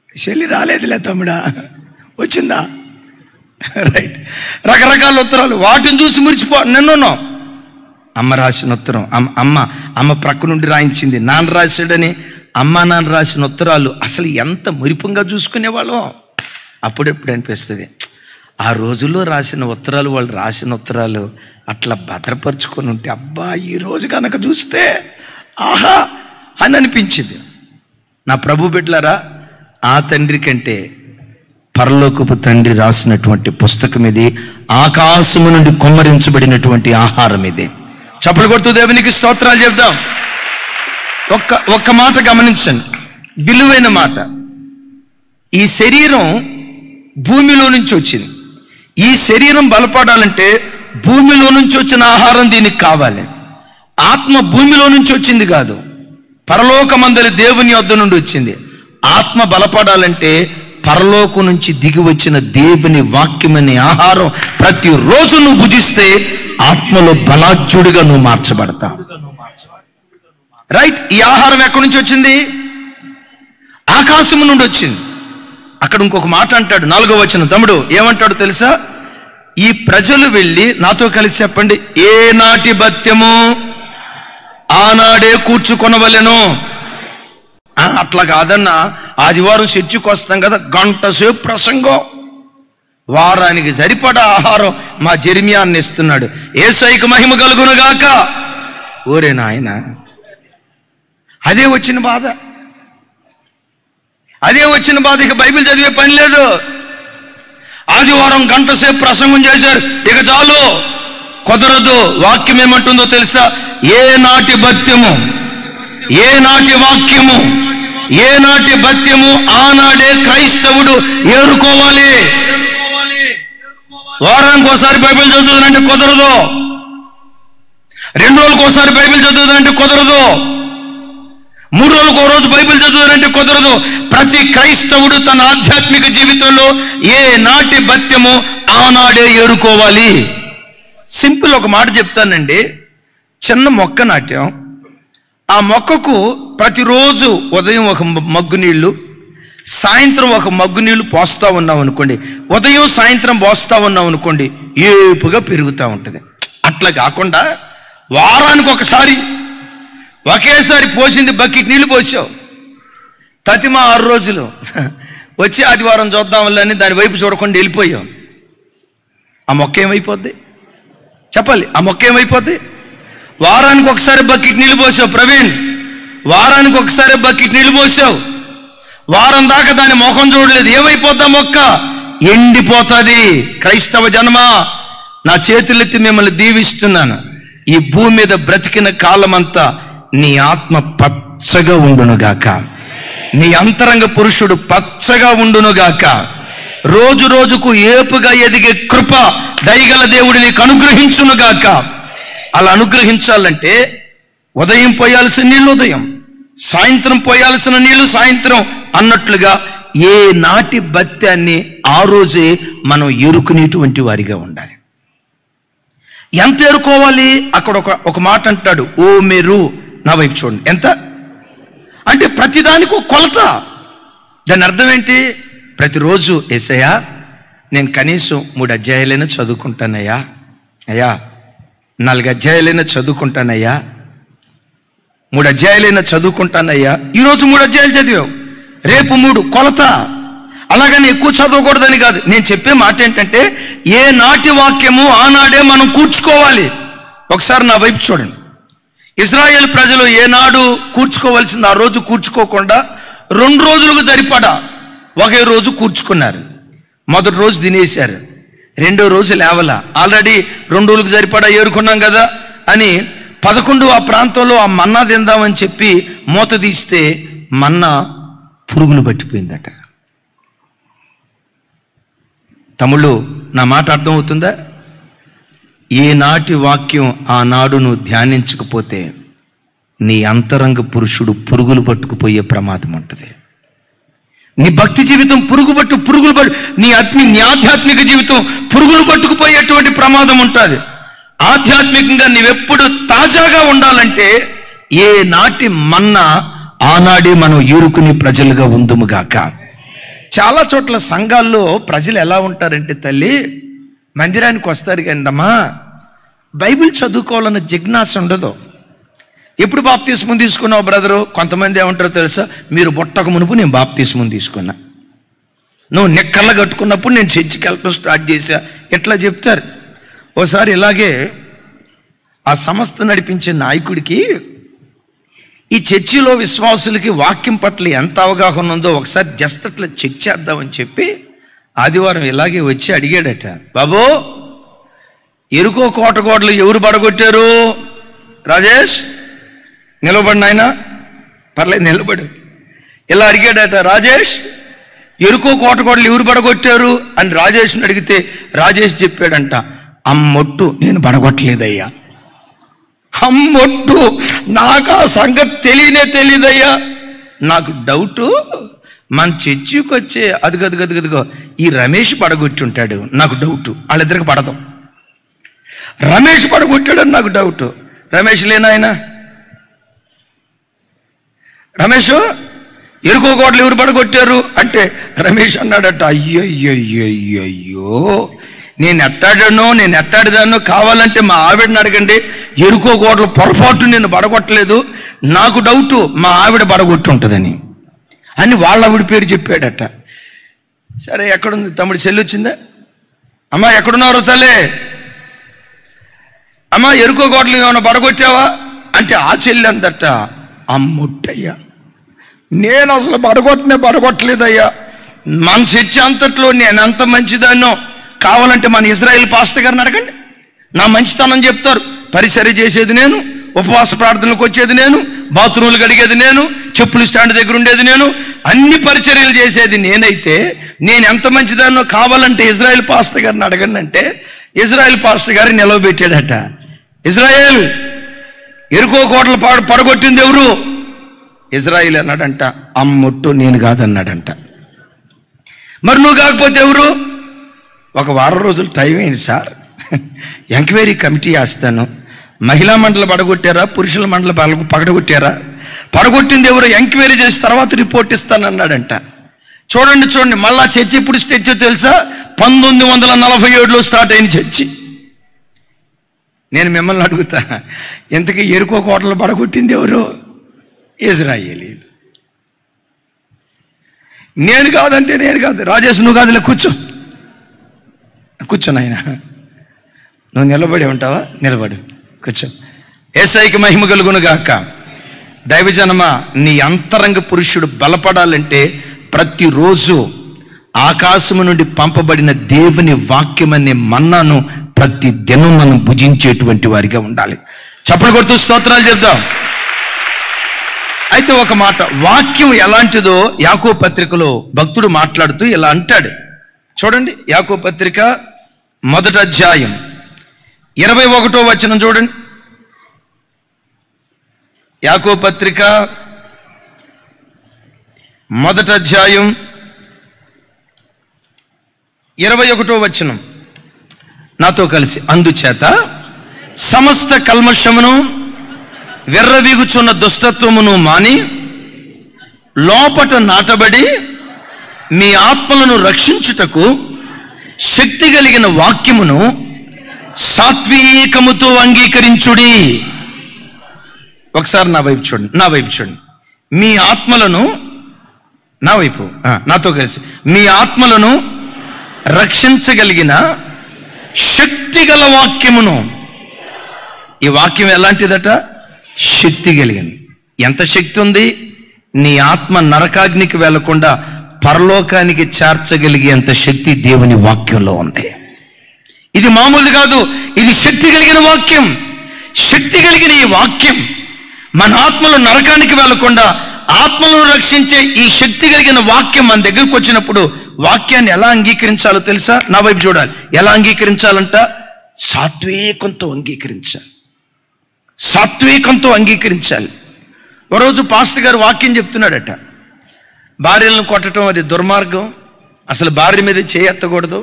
చెల్లి రాలేదులే తమ్ముడా, వచ్చిందా, రైట్. రకరకాల ఉత్తరాలు, వాటిని చూసి మురిసిపో. అమ్మ రాసిన ఉత్తరం, అమ్మ ప్రక్క నుండి రాయించింది, నాన్న రాశాడని అమ్మ నాన్న రాసిన ఉత్తరాలు అసలు ఎంత మురిపంగా చూసుకునేవాళ్ళం. అప్పుడెప్పుడు అనిపిస్తుంది, ఆ రోజుల్లో రాసిన ఉత్తరాలు, వాళ్ళు రాసిన ఉత్తరాలు అట్లా భద్రపరుచుకొని ఉంటే అబ్బా ఈ రోజు కనుక చూస్తే ఆహా అని అనిపించింది. నా ప్రభు బిడ్డలారా, ఆ తండ్రి కంటే పరలోకపు తండ్రి రాసినటువంటి పుస్తకం ఇది. ఆకాశము నుండి కుమ్మరించబడినటువంటి ఆహారం ఇది. చప్పలు కొడుతూ దేవునికి స్తోత్రాలు చెప్దాం. ఒక్క మాట గమనించండి, విలువైన మాట. ఈ శరీరం భూమిలో నుంచి వచ్చింది. ఈ శరీరం బలపడాలంటే భూమిలో నుంచి వచ్చిన ఆహారం దీనికి కావాలి. ఆత్మ భూమిలో నుంచి వచ్చింది కాదు, పరలోకమందలి దేవుని యొద్ద నుండి వచ్చింది. ఆత్మ బలపడాలంటే పరలోకం నుంచి దిగి వచ్చిన దేవుని వాక్యమనే ఆహారం ప్రతిరోజు నువ్వు భుజిస్తే ఆత్మలో బలాఢ్యుడిగా నువ్వు మార్చబడతావు. రైట్? ఈ ఆహారం ఎక్కడి నుంచి వచ్చింది? ఆకాశం నుండి వచ్చింది. అక్కడ ఇంకొక మాట అంటాడు, 4వ వచనం. తమ్ముడు ఏమంటాడు తెలుసా? ఈ ప్రజలు వెళ్ళి, నాతో కలిసి చెప్పండి, ఏ నాటి భత్యము ఆనాడే కూర్చుకొనవలెను. అట్లా కాదన్నా, ఆదివారం చర్చికి వస్తాం కదా, గంట సేపు ప్రసంగం, వారానికి సరిపడా ఆహారం మా జెర్మియాన్ని ఇస్తున్నాడు. యేసయ్యకు మహిమ కలుగును గాక. ఓరే నాయన, అదే వచ్చిన బాధ, అదే వచ్చిన బాధ. ఇక బైబిల్ చదివే పని లేదు. ఆదివారం గంట సేపు ప్రసంగం చేశారు, ఇక చాలు, కుదరదు. వాక్యం ఏమంటుందో తెలుసా? ఏ నాటి భత్యము, ఏ నాటి వాక్యము, ఏ నాటి భత్యము ఆనాడే క్రైస్తవుడు ఏరుకోవాలి. వారానికి ఒకసారి బైబిల్ చదువుతానంటే కుదరదు, 2 రోజులకు ఒకసారి బైబిల్ చదువుతానంటే కుదరదు, 3 రోజులకు ఒక రోజు బైబిల్ చదువుతానంటే కుదరదు. ప్రతి క్రైస్తవుడు తన ఆధ్యాత్మిక జీవితంలో ఏ నాటి భత్యము ఆనాడే ఏరుకోవాలి. సింపుల్ ఒక మాట చెప్తానండి. చిన్న మొక్క నాట్యం, ఆ మొక్కకు ప్రతిరోజు ఉదయం ఒక మగ్గు నీళ్లు, సాయంత్రం ఒక మగ్గు నీళ్లు పోస్తా ఉన్నాం అనుకోండి, ఉదయం సాయంత్రం పోస్తా ఉన్నాం అనుకోండి, ఏపుగా పెరుగుతూ ఉంటుంది. అట్లా కాకుండా వారానికి ఒకసారి ఒకేసారి పోసింది బకెట్ నీళ్లు పోసావు, తతిమా 6 రోజులు వచ్చి ఆదివారం చూద్దాం అని దాని వైపు చూడకుండా వెళ్ళిపోయావు, ఆ మొక్క ఏమైపోద్ది? చెప్పాలి, ఆ మొక్క ఏమైపోద్ది? వారానికి ఒకసారి బకెట్ నీళ్లు పోసావు ప్రవీణ్, వారానికి ఒకసారి బకెట్ నీళ్లు పోసావు, వారం దాకా దాని ముఖం చూడలేదు, ఏమైపోద్దా మొక్క? ఎండిపోతుంది. క్రైస్తవ జన్మ, నా చేతులెత్తి మిమ్మల్ని దీవిస్తున్నాను. ఈ భూమి మీద బ్రతికిన కాలమంతా నీ ఆత్మ పచ్చగా ఉండునుగాక, నీ అంతరంగ పురుషుడు పచ్చగా ఉండునుగాక. రోజు రోజుకు ఏపుగా ఎదిగే కృప దయగల దేవుడు నీకు అనుగ్రహించునుగాక. అలా అనుగ్రహించాలంటే ఉదయం పోయాల్సిన నీళ్ళు ఉదయం, సాయంత్రం పోయాల్సిన నీళ్లు సాయంత్రం అన్నట్లుగా ఏ నాటి భత్యాన్ని ఆ రోజే మనం ఎరుకునేటువంటి వారిగా ఉండాలి. ఎంత ఎరుకోవాలి? అక్కడ ఒక మాట అంటాడు, ఓ మీరు, నా వైపు చూడండి. ఎంత అంటే ప్రతిదానికి ఒక కొలత. దాని అర్థం ఏంటి? ప్రతిరోజు యేసయ్యా నేను కనీసం 3 అధ్యాయాలైనా చదువుకుంటానయ్యా, అయ్యా 4 అధ్యాయాలైనా చదువుకుంటానయ్యా, 3 అధ్యాయాలైనా చదువుకుంటానయ్యా. ఈరోజు 3 అధ్యాయాలు చదివావు, రేపు 3, కొలత. అలాగని ఎక్కువ చదవకూడదని కాదు. నేను చెప్పే మాట ఏంటంటే, ఏ నాటి వాక్యము ఆనాడే మనం కూర్చుకోవాలి. ఒకసారి నా వైపు చూడండి. ఇశ్రాయేలు ప్రజలు ఏనాడు కూర్చుకోవాల్సింది ఆ రోజు కూర్చుకోకుండా 2 రోజులకు సరిపడా ఒకే రోజు కూర్చుకున్నారు. మొదటి రోజు తినేశారు, 2వ రోజు లేవలా, ఆల్రెడీ 2 రోజులకు సరిపడా ఏరుకున్నాం కదా అని 11 ఆ ప్రాంతంలో ఆ మన్నా తిందామని చెప్పి మూత తీస్తే మన్నా పురుగులు పట్టిపోయిందట. తమ్ముళ్ళు, నా మాట అర్థమవుతుందా? ఏ నాటి వాక్యం ఆనాడు నువ్వు ధ్యానించకపోతే నీ అంతరంగ పురుషుడు పురుగులు పట్టుకుపోయే ప్రమాదం ఉంటుంది. నీ భక్తి జీవితం పురుగులు పట్టు నీ ఆధ్యాత్మిక జీవితం పురుగులు పట్టుకుపోయేటువంటి ప్రమాదం ఉంటుంది. ఆధ్యాత్మికంగా నీవెప్పుడు తాజాగా ఉండాలంటే ఏ నాటి మన్నా ఆనాడే మనం ఏరుకునే ప్రజలుగా ఉందుముగాక. చాలా చోట్ల సంఘాల్లో ప్రజలు ఎలా ఉంటారంటే, తల్లి మందిరానికి వస్తారు కండమ్మా, బైబిల్ చదువుకోవాలన్న జిజ్ఞాస ఉండదు. ఎప్పుడు బాప్తిస్మం తీసుకున్నావు బ్రదరు? కొంతమంది ఏమంటారో తెలుసా, మీరు బొట్టక మునుపు నేను బాప్తిస్మం తీసుకున్నా, నువ్వు నిక్కర్లు కట్టుకున్నప్పుడు నేను చర్చికి వెళ్ళటం స్టార్ట్ చేశా, ఎట్లా చెప్తారు. ఓసారి ఇలాగే ఆ సంస్థ నడిపించే నాయకుడికి ఈ చర్చిలో విశ్వాసులకి వాక్యం పట్ల ఎంత అవగాహన ఉందో ఒకసారి జస్ట్ అట్లా చెక్ చేద్దామని చెప్పి ఆదివారం ఇలాగే వచ్చి అడిగాడట, బాబు ఎరుకో కోటగోడలు ఎవరు పడగొట్టారు? రాజేష్ నిలబడి, ఆయన పర్లేదు నిలబడు. ఇలా అడిగాడట, రాజేష్ ఎరుకో కోటగోడలు ఎవరు పడగొట్టారు అని రాజేష్ని అడిగితే రాజేష్ చెప్పాడంట, అమ్మొట్టు నేను పడగొట్టలేదయ్యా, అమ్మొట్టు నాకు ఆ సంగతి తెలియదయ్యా. నాకు డౌటు, మన చర్చికి వచ్చే అదిగదిగదిగదిగో ఈ రమేష్ పడగొట్టి ఉంటాడు, నాకు డౌటు. వాళ్ళిద్దరికి పడదాం. రమేష్ పడగొట్టాడని నాకు డౌటు. రమేష్ లేనాయన, రమేష్ ఎరుకోగోడలు ఎవరు పడగొట్టారు అంటే రమేష్ అన్నాడట, అయ్యో నేను ఎట్టాడిదానో, కావాలంటే మా ఆవిడని అడగండి, ఎరుకోగోడలు పొరపాటు నేను పడగొట్టలేదు, నాకు డౌటు మా ఆవిడ పడగొట్టి ఉంటుందని అని వాళ్ళ ఆవిడ పేరు చెప్పాడట. సరే, ఎక్కడుంది తమ్ముడు? చెల్లి వచ్చిందా? అమ్మా ఎక్కడున్నారు తల్లే? అమ్మా ఎరుకోగోడలు ఏమైనా పడగొట్టావా అంటే ఆ చెల్లి అందట, అమ్ముట్టయ్యా నేను అసలు పడగొట్టలేదయ్యా, మన చర్చ అంతట్లో నేను ఎంత మంచిదాన్నో, కావాలంటే మన ఇజ్రాయేల్ పాస్టర్ గారిని అడగండి, నా మంచితనం చెప్తారు. పరిచర్య చేసేది నేను, ఉపవాస ప్రార్థనలకు వచ్చేది నేను, బాత్రూములు కడిగేది నేను, చెప్పులు స్టాండ్ దగ్గర ఉండేది నేను, అన్ని పరిచర్యలు చేసేది నేనైతే నేను ఎంత మంచిదాన్నో కావాలంటే ఇజ్రాయేల్ పాస్టర్ గారిని అడగండి అంటే ఇజ్రాయేల్ పాస్టర్ గారిని నిలవబెట్టాడట. ఇజ్రాయేల్ ఎరుకో కోటలు పడగొట్టింది ఎవరు? ఇజ్రాయేల్ అన్నాడంట. అమ్మొట్టు నేను కాదన్నాడంట. మరి నువ్వు కాకపోతే ఎవరు? ఒక వారం రోజులు టైం అయింది సార్, ఎంక్వైరీ కమిటీ వేస్తాను. మహిళా మండలి పడగొట్టారా, పురుషుల మండలి పడగొట్టారా, పడగొట్టింది ఎవరు ఎంక్వైరీ చేసి తర్వాత రిపోర్ట్ ఇస్తానన్నాడంట. చూడండి మళ్ళా చర్చి ఎప్పుడు స్టార్ట్ తెలుసా? 1947లో స్టార్ట్ అయిన చర్చి. నేను మిమ్మల్ని అడుగుతా, ఇంతకీ ఎరుకో కోటలు పడగొట్టింది ఎవరు? ఇజ్రాయేలీలు. నేను కాదంటే నేను కాదు. రాజేష్ నువ్వు కాదులే, కూర్చో నాయన. నువ్వు నిలబడి ఉంటావా? నిలబడి కూర్చో. యేసయ్యకి మహిమ కలుగును గాక. దైవజనమా, నీ అంతరంగ పురుషుడు బలపడాలంటే ప్రతిరోజు ఆకాశము నుండి పంపబడిన దేవుని వాక్యం అనే మన్నాను ప్రతి దినం మనం భుజించేటువంటి వారిగా ఉండాలి. చప్పట్లు కొడుతూ స్తోత్రాలు చెప్దాం. అయితే ఒక మాట, వాక్యం ఎలాంటిదో యాకోబు పత్రికలో భక్తుడు మాట్లాడుతూ ఇలా అంటాడు. చూడండి, యాకోబు పత్రిక 1వ అధ్యాయం 21వ వచనం చూడండి. యాకోబు పత్రిక 1వ అధ్యాయం 21వ వచనం నాతో కలిసి. అందుచేత సమస్త కల్మషమును వెర్రవీగుచున్న దుష్టత్వమును మాని లోపట నాటబడి మీ ఆత్మలను రక్షించుటకు శక్తి కలిగిన వాక్యమును సాత్వికముతో అంగీకరించుడి. ఒకసారి నా వైపు చూడండి. మీ ఆత్మలను, నా వైపు నాతో కలిసి, మీ ఆత్మలను రక్షించగలిగిన శక్తి గల వాక్యమును. ఈ వాక్యం ఎలాంటిదట? శక్తి కలిగింది. ఎంత శక్తి ఉంది? నీ ఆత్మ నరకాగ్నికి వెళ్లకుండా పరలోకానికి చేర్చగలిగేంత శక్తి దేవుని వాక్యంలో ఉంది. ఇది మామూలు కాదు, ఇది శక్తి కలిగిన వాక్యం. శక్తి కలిగిన ఈ వాక్యం మన ఆత్మలు నరకానికి వెళ్లకుండా ఆత్మలను రక్షించే ఈ శక్తి కలిగిన వాక్యం మన దగ్గరకు వచ్చినప్పుడు వాక్యాన్ని ఎలా అంగీకరించాలో తెలుసా? నా వైపు చూడాలి. ఎలా అంగీకరించాలంట? సాత్వికంతో అంగీకరించాలి. ఒకరోజు పాస్టర్ గారు వాక్యం చెప్తున్నాడట. భార్యలను కొట్టడం అది దుర్మార్గం, అసలు భార్య మీద చేయెత్తకూడదు,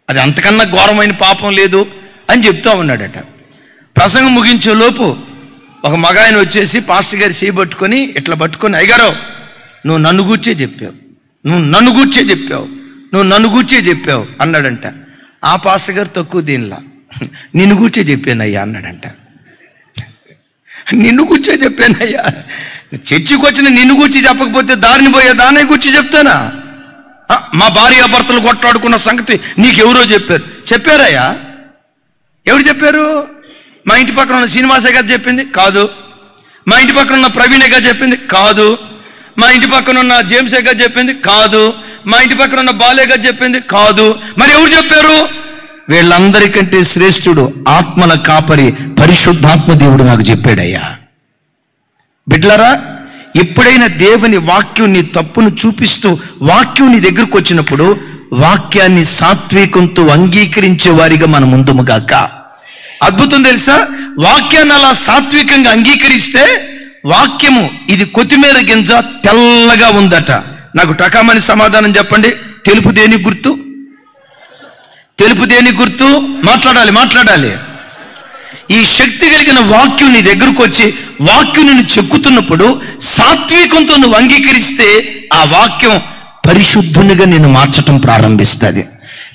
అది అంతకన్నా ఘోరమైన పాపం లేదు అని చెప్తా ఉన్నాడట. ప్రసంగం ముగించే లోపు ఒక మగాయన వచ్చేసి పాస్టర్ గారు చేయబట్టుకొని ఇట్లా పట్టుకొని, అయ్యగారు నువ్వు నన్ను గూర్చే చెప్పావు అన్నాడంట. ఆ పాస్టర్ గారు తక్కువ దీనిలా, నిన్ను గూర్చే చెప్పానయ్యా అన్నాడంట. నిన్ను గూర్చే చెప్పానయ్యా, చర్చికి వచ్చిన నిన్ను గూర్చి చెప్పకపోతే దారిని పోయే దాన్ని గూర్చి చెప్తానా? మా భార్యాభర్తలు కొట్లాడుకున్న సంగతి నీకెవరో చెప్పారయ్యా? ఎవరు చెప్పారు? మా ఇంటి పక్కన ఉన్న శ్రీనివాసే గారు చెప్పింది కాదు, మా ఇంటి పక్కన ఉన్న ప్రవీణే గారు చెప్పింది కాదు, మా ఇంటి పక్కన ఉన్న జేమ్సే గారు చెప్పింది కాదు, మా ఇంటి పక్కన ఉన్న బాలే గారు చెప్పింది కాదు. మరి ఎవరు చెప్పారు? వీళ్ళందరికంటే శ్రేష్ఠుడు ఆత్మల కాపరి పరిశుద్ధాత్మ దేవుడు నాకు చెప్పాడయ్యా. బిడ్డలారా, ఎప్పుడైనా దేవుని వాక్యం నీ తప్పును చూపిస్తూ వాక్యం నీ దగ్గరకు వచ్చినప్పుడు వాక్యాన్ని సాత్వికంతో అంగీకరించే వారిగా మనం ముందుముగాక. అద్భుతం తెలుసా, వాక్యాన్ని అలా సాత్వికంగా అంగీకరిస్తే వాక్యము ఇది కొత్తిమీర గింజ తెల్లగా ఉందట. నాకు టకామని సమాధానం చెప్పండి. తెలుపు దేనికి గుర్తు? తెలుపు దేనికి గుర్తు? మాట్లాడాలి. ఈ శక్తి కలిగిన వాక్యం నీ దగ్గరకు వచ్చి వాక్యం నిన్ను చెక్కుతున్నప్పుడు సాత్వికంతో నువ్వు అంగీకరిస్తే ఆ వాక్యం పరిశుద్ధునిగా నిన్ను మార్చటం ప్రారంభిస్తుంది.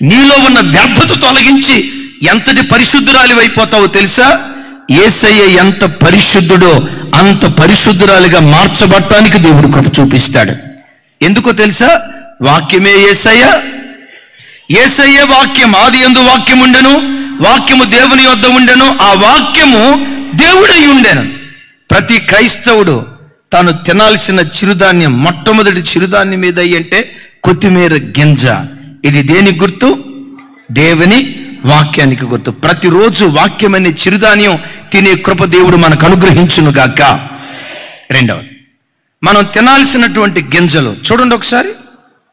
నీలో ఉన్న వ్యర్థత తొలగించి ఎంతటి పరిశుద్ధురాలి అయిపోతావో తెలుసా? యేసయ్య ఎంత పరిశుద్ధుడో అంత పరిశుద్ధురాలిగా మార్చబడటానికి దేవుడు కృప చూపిస్తాడు. ఎందుకో తెలుసా? వాక్యమే యేసయ్య. యేసయ్య వాక్యం. ఆది యందు వాక్యం ఉండెను, వాక్యము దేవుని యొద్ద ఉండెను, ఆ వాక్యము దేవుడై ఉండెను. ప్రతి క్రైస్తవుడు తాను తినాల్సిన చిరుధాన్యం, మొట్టమొదటి చిరుధాన్యం ఏదై అంటే కొత్తిమీర గింజ. ఇది దేనికి గుర్తు? దేవుని వాక్యానికి గుర్తు. ప్రతిరోజు వాక్యం అనే చిరుధాన్యం తినే కృప దేవుడు మనకు అనుగ్రహించును గాక. రెండవది, మనం తినాల్సినటువంటి గింజలు చూడండి ఒకసారి.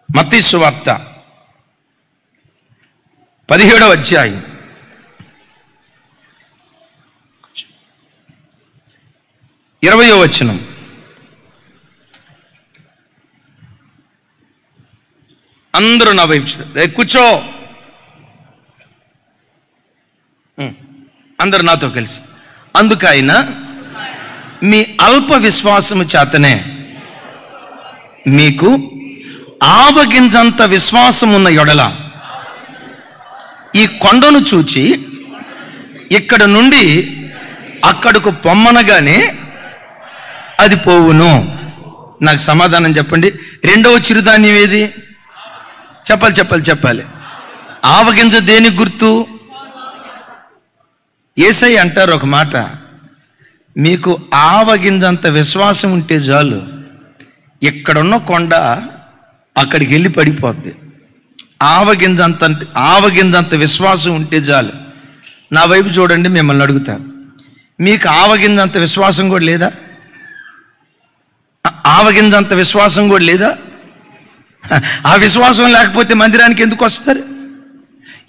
మత్తయి సువార్త 17వ అధ్యాయం 20వ వచనం. అందరూ నా వైపు కూర్చో. అందరు నాతో కలిసి. అందుకైనా మీ అల్ప విశ్వాసము చేతనే మీకు ఆవగింజంత విశ్వాసం ఉన్న ఎడల ఈ కొండను చూచి ఇక్కడ నుండి అక్కడకు పొమ్మనగానే అది పోవును. నాకు సమాధానం చెప్పండి. రెండవ చిరుధాన్యం ఏది? చెప్పాలి. ఆవగింజ దేనికి గుర్తు? యేసయ్య అంటారు ఒక మాట, మీకు ఆవగింజంత విశ్వాసం ఉంటే చాలు, ఇక్కడున్న కొండ అక్కడికి వెళ్ళి పడిపోద్ది. ఆవగింజంత విశ్వాసం ఉంటే చాలు. నా వైపు చూడండి, మిమ్మల్ని అడుగుతా, మీకు ఆవగింజంత విశ్వాసం కూడా లేదా? ఆవగింజంత విశ్వాసం కూడా లేదా? ఆ విశ్వాసం లేకపోతే మందిరానికి ఎందుకు వస్తారు?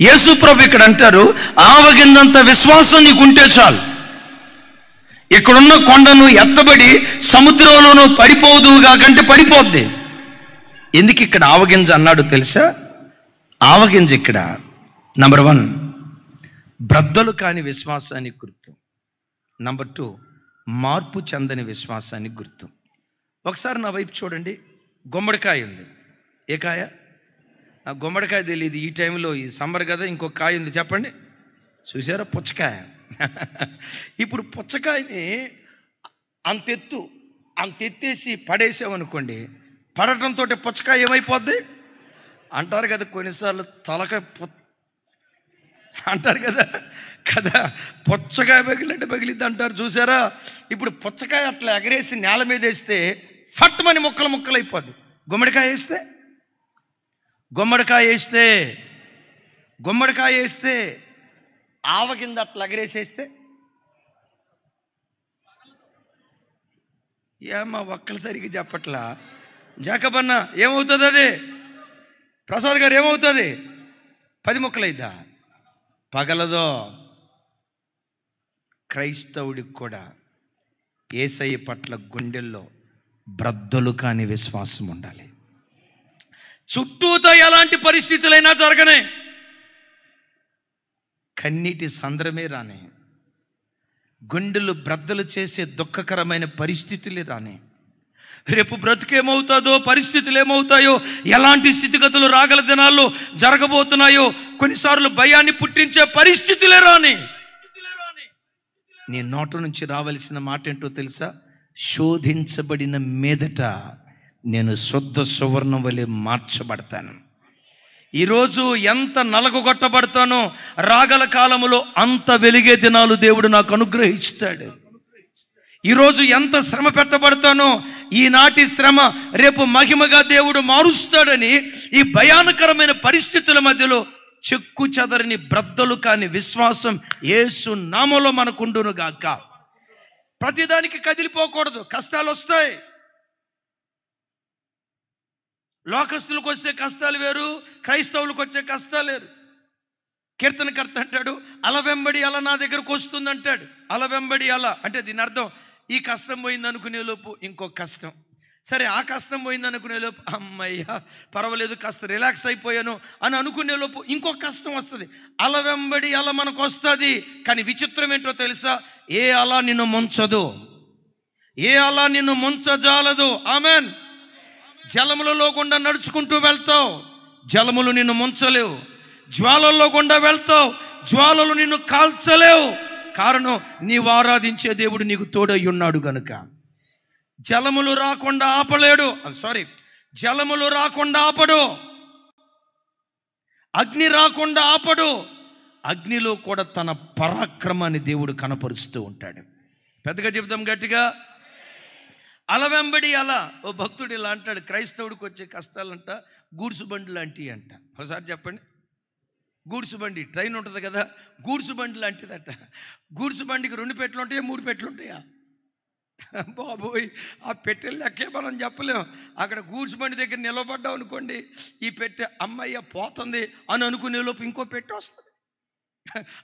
యేసు ప్రభు ఇక్కడ అంటారు, ఆవగింజంత విశ్వాసం నీకుంటే చాలు, ఇక్కడున్న కొండను ఎత్తబడి సముద్రంలోనూ పడిపోదుగా కంటే పడిపోద్ది. ఎందుకు ఇక్కడ ఆవగింజ అన్నాడు తెలుసా? ఆవగింజ ఇక్కడ నంబర్ 1 బ్రద్దలు కాని విశ్వాసానికి గుర్తు. నంబర్ 2 మార్పు చెందని విశ్వాసానికి గుర్తు. ఒకసారి నా వైపు చూడండి. గుమ్మడికాయ ఉంది. ఏ కాయ? గుమ్మడికాయ తెలియదు ఈ టైంలో, ఈ సమ్మర్ కదా. ఇంకొక కాయ ఉంది, చెప్పండి. చూసారా? పుచ్చకాయ. ఇప్పుడు పుచ్చకాయని అంతెత్తేసి పడేసామనుకోండి, పడటంతో పుచ్చకాయ ఏమైపోద్ది అంటారు కదా. కొన్నిసార్లు తలకాయ అంటారు కదా పుచ్చకాయ పగిలినట్టు పగిలిద్ది అంటారు, చూసారా? ఇప్పుడు పుచ్చకాయ అట్లా ఎగరేసి నేల మీద వేస్తే ఫట్మని ముక్కలు అయిపోద్ది. గుమ్మడికాయ వేస్తే ఆవ కింద అట్లా ఎగరేసేస్తే ఏమా ఒక్కలు సరిగ్గా చెప్పట్లా? జాకబన్న ఏమవుతుంది? అది ప్రసాద్ గారు ఏమవుతుంది? 10 ముక్కలు అయిద్దా? పగలదో. క్రైస్తవుడికి కూడా యేసయ్య పట్ల గుండెల్లో బ్రద్దలు కాని విశ్వాసం ఉండాలి. చుట్టూతో ఎలాంటి పరిస్థితులైనా జరగనే, కన్నీటి సంద్రమే రానే, గుండెలు బ్రద్దలు చేసే దుఃఖకరమైన పరిస్థితులే రానే, రేపు బ్రతుకేమవుతుందో, పరిస్థితులు ఏమవుతాయో, ఎలాంటి స్థితిగతులు రాగల దినాల్లో జరగబోతున్నాయో, కొన్నిసార్లు భయాన్ని పుట్టించే పరిస్థితులే రాని, నీ నోట నుంచి రావలసిన మాట ఏంటో తెలుసా? శోధించబడిన మీదట నేను శుద్ధ సువర్ణం వలె మార్చబడతాను. ఈరోజు ఎంత నలగొట్టబడతానో రాగల కాలములో అంత వెలిగే దినాలు దేవుడు నాకు అనుగ్రహిస్తాడు. ఈరోజు ఎంత శ్రమ పెట్టబడతానో ఈనాటి శ్రమ రేపు మహిమగా దేవుడు మారుస్తాడని ఈ భయానకరమైన పరిస్థితుల మధ్యలో చెక్కు చెదరని బ్రద్దలు కాని విశ్వాసం యేసు నామములో మనకుండును గాక. ప్రతిదానికి కదిలిపోకూడదు. కష్టాలు వస్తాయి, లోకస్తులకు వచ్చే కష్టాలు వేరు, క్రైస్తవులకు వచ్చే కష్టాలు వేరు. కీర్తనకర్త అంటాడు, అల వెంబడి అల నా దగ్గరకు వస్తుంది అంటాడు. అల వెంబడి అల అంటే దీని అర్థం, ఈ కష్టం పోయింది అనుకునే లోపు ఇంకొక కష్టం, సరే ఆ కష్టం పోయింది అనుకునే లోపు అమ్మయ్యా పర్వాలేదు కాస్త రిలాక్స్ అయిపోయాను అని అనుకునే లోపు ఇంకొక కష్టం వస్తుంది. అల వెంబడి అల మనకు వస్తుంది. కానీ విచిత్రం ఏంటో తెలుసా? ఏ అల నిన్ను ముంచదు, ఏ అల నిన్ను ముంచజాలదు. ఆమెన్. జలములలో గుండా నడుచుకుంటూ వెళ్తావు, జలములు నిన్ను ముంచలేవు. జ్వాలల్లో గుండా వెళ్తావు, జ్వాలలు నిన్ను కాల్చలేవు. కారణం, నీవు ఆరాధించే దేవుడు నీకు తోడై ఉన్నాడు గనుక. జలములు రాకుండా ఆపలేడు, జలములు రాకుండా ఆపడు, అగ్ని రాకుండా ఆపడు. అగ్నిలో కూడా తన పరాక్రమాన్ని దేవుడు కనపరుస్తూ ఉంటాడు. పెద్దగా చెప్తాం గట్టిగా, అల వెంబడి అల. ఓ భక్తుడు ఇలా అంటాడు, క్రైస్తవుడికి వచ్చే కష్టాలంట గూడ్సు బండి లాంటివి అంట. ఒకసారి చెప్పండి. గూడ్సు బండి, ట్రైన్ ఉంటుంది కదా, గూడ్సు బండి లాంటిదట. గూడ్సు బండికి 2 పెట్టెలు ఉంటాయా, 3 పెట్టెలు ఉంటాయా? బాబోయ్, ఆ పెట్టెలు లెక్కే మనం చెప్పలేము. అక్కడ గూడ్సు బండి దగ్గర నిలబడ్డాం అనుకోండి, ఈ పెట్టె అమ్మయ్య పోతుంది అని అనుకునే లోపు ఇంకో పెట్టె వస్తుంది.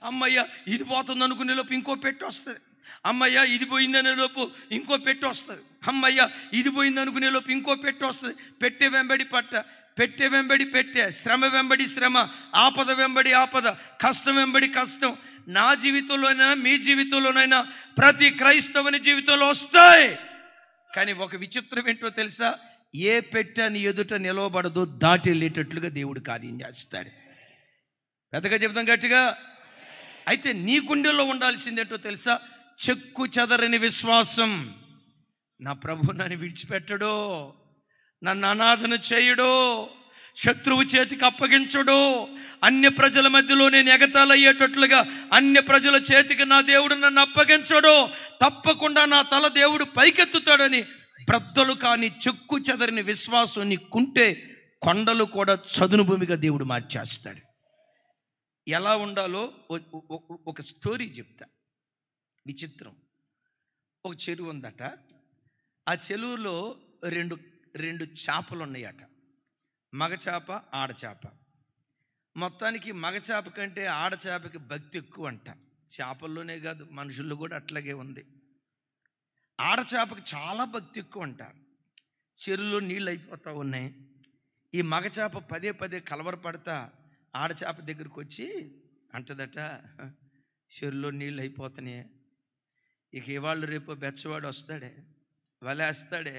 అమ్మయ్య ఇది పోతుంది అనుకునే లోపు ఇంకో పెట్టె వస్తుంది. అమ్మయ్య ఇది పోయిందనే లోపు ఇంకో పెట్టె వస్తుంది. అమ్మయ్య ఇది పోయింది అనుకునే లోపు ఇంకో పెట్టె వస్తుంది. పెట్టె వెంబడి పట్ట, పెట్టె వెంబడి పెట్టె, శ్రమ వెంబడి శ్రమ, ఆపద వెంబడి ఆపద, కష్టం వెంబడి కష్టం. నా జీవితంలోనైనా మీ జీవితంలోనైనా ప్రతి క్రైస్తవుని జీవితంలో వస్తాయి. కానీ ఒక విచిత్రం ఏంటో తెలుసా? ఏ పెట్టె నీ ఎదుట నిలవబడదో దాటి వెళ్ళేటట్లుగా దేవుడు కార్యం చేస్తాడు. పెద్దగా చెప్తాం గట్టిగా. అయితే నీ గుండెల్లో ఉండాల్సిందేంటో తెలుసా? చెక్కు చెదరని విశ్వాసం. నా ప్రభు నన్ను విడిచిపెట్టడు, నన్ను అనాథను చేయడు, శత్రువు చేతికి అప్పగించడు. అన్య ప్రజల మధ్యలో నేను ఎగతాళయ్యేటట్లుగా అన్య ప్రజల చేతికి నా దేవుడు నన్ను అప్పగించడు. తప్పకుండా నా తల దేవుడు పైకెత్తుతాడని బ్రద్దలు కాని చెక్కు చెదరని విశ్వాసం నీకుంటే కొండలు కూడా చదును భూమిగా దేవుడు మార్చేస్తాడు. ఎలా ఉండాలో ఒక స్టోరీ చెప్తా. విచిత్రం. ఒక చెరువు ఉందట. ఆ చెరువులో రెండు చేపలు ఉన్నాయట, మగచేప ఆడచేప. మొత్తానికి మగచేప కంటే ఆడచేపకి భక్తి ఎక్కువ అంట. చేపల్లోనే కాదు, మనుషుల్లో కూడా అట్లాగే ఉంది. ఆడచేపకి చాలా భక్తి ఎక్కువ అంట. చెరువులో నీళ్ళు అయిపోతూ ఉన్నాయి. ఈ మగచేప పదే పదే కలవరపడతా ఆడచేప దగ్గరికి వచ్చి అంటదట, చెరువులో నీళ్ళు అయిపోతున్నాయి, ఇక ఇవాళ్ళు రేపు బెచ్చవాడు వస్తాడే, వలేస్తాడే,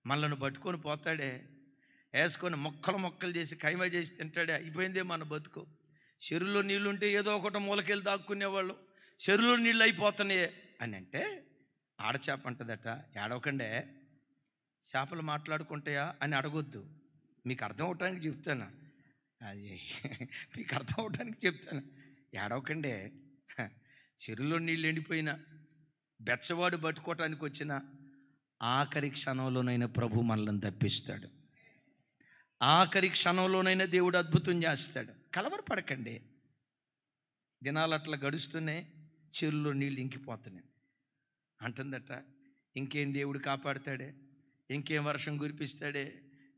మనల్ని పట్టుకొని పోతాడే, వేసుకొని మొక్కలు చేసి కైమ చేసి తింటాడే, అయిపోయిందే మన బతుకు. చెరువులో నీళ్ళు ఉంటే ఏదో ఒకటి మూలకెళ్ళి దాక్కునేవాళ్ళు, చెరువులో నీళ్ళు అయిపోతున్నాయే అని అంటే ఆడచేప అంటదట, ఏడవకండే, చేపలు మాట్లాడుకుంటాయా అని అడగొద్దు, మీకు అర్థం అవటానికి చెప్తాను, అది మీకు అర్థం అవటానికి చెప్తాను, ఏడవకండే, చెరువులో నీళ్ళు ఎండిపోయినా బెచ్చవాడు పట్టుకోవటానికి వచ్చిన ఆఖరి క్షణంలోనైనా ప్రభు మనల్ని తప్పిస్తాడు. ఆఖరి క్షణంలోనైనా దేవుడు అద్భుతం చేస్తాడు. కలవరపడకండి. దినాలు అట్లా గడుస్తున్నాయి, చెరువులో నీళ్ళు ఇంకిపోతున్నాయి అంటుందట. ఇంకేం దేవుడు కాపాడుతాడే, ఇంకేం వర్షం కురిపిస్తాడే,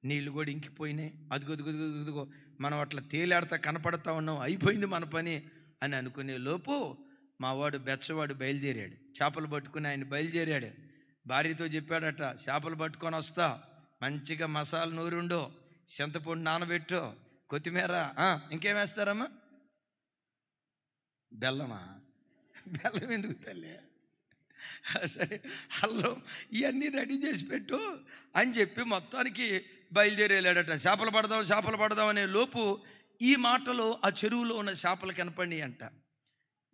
నీళ్ళు కూడా ఇంకిపోయినాయి, అదుగో మనం అట్లా తేలాడతా కనపడతా ఉన్నాం, అయిపోయింది మన పని అని అనుకునే లోపు మా వాడు బెచ్చవాడు బయలుదేరాడు. చేపలు పట్టుకుని ఆయన బయలుదేరాడు. భార్యతో చెప్పాడట, చేపలు పట్టుకొని వస్తా, మంచిగా మసాలా నూరుండో, చింతపండు నానబెట్టు, కొత్తిమీర, ఇంకేం వేస్తారమ్మా? బెల్లమా? బెల్లం ఎందుకు తల్లి? సరే అల్లం ఇవన్నీ రెడీ చేసి పెట్టు అని చెప్పి మొత్తానికి బయలుదేరి వెళ్ళాడట. చేపలు పడదాం అనే లోపు ఈ మాటలో ఆ చెరువులో ఉన్న చేపలు కనపడి అంట.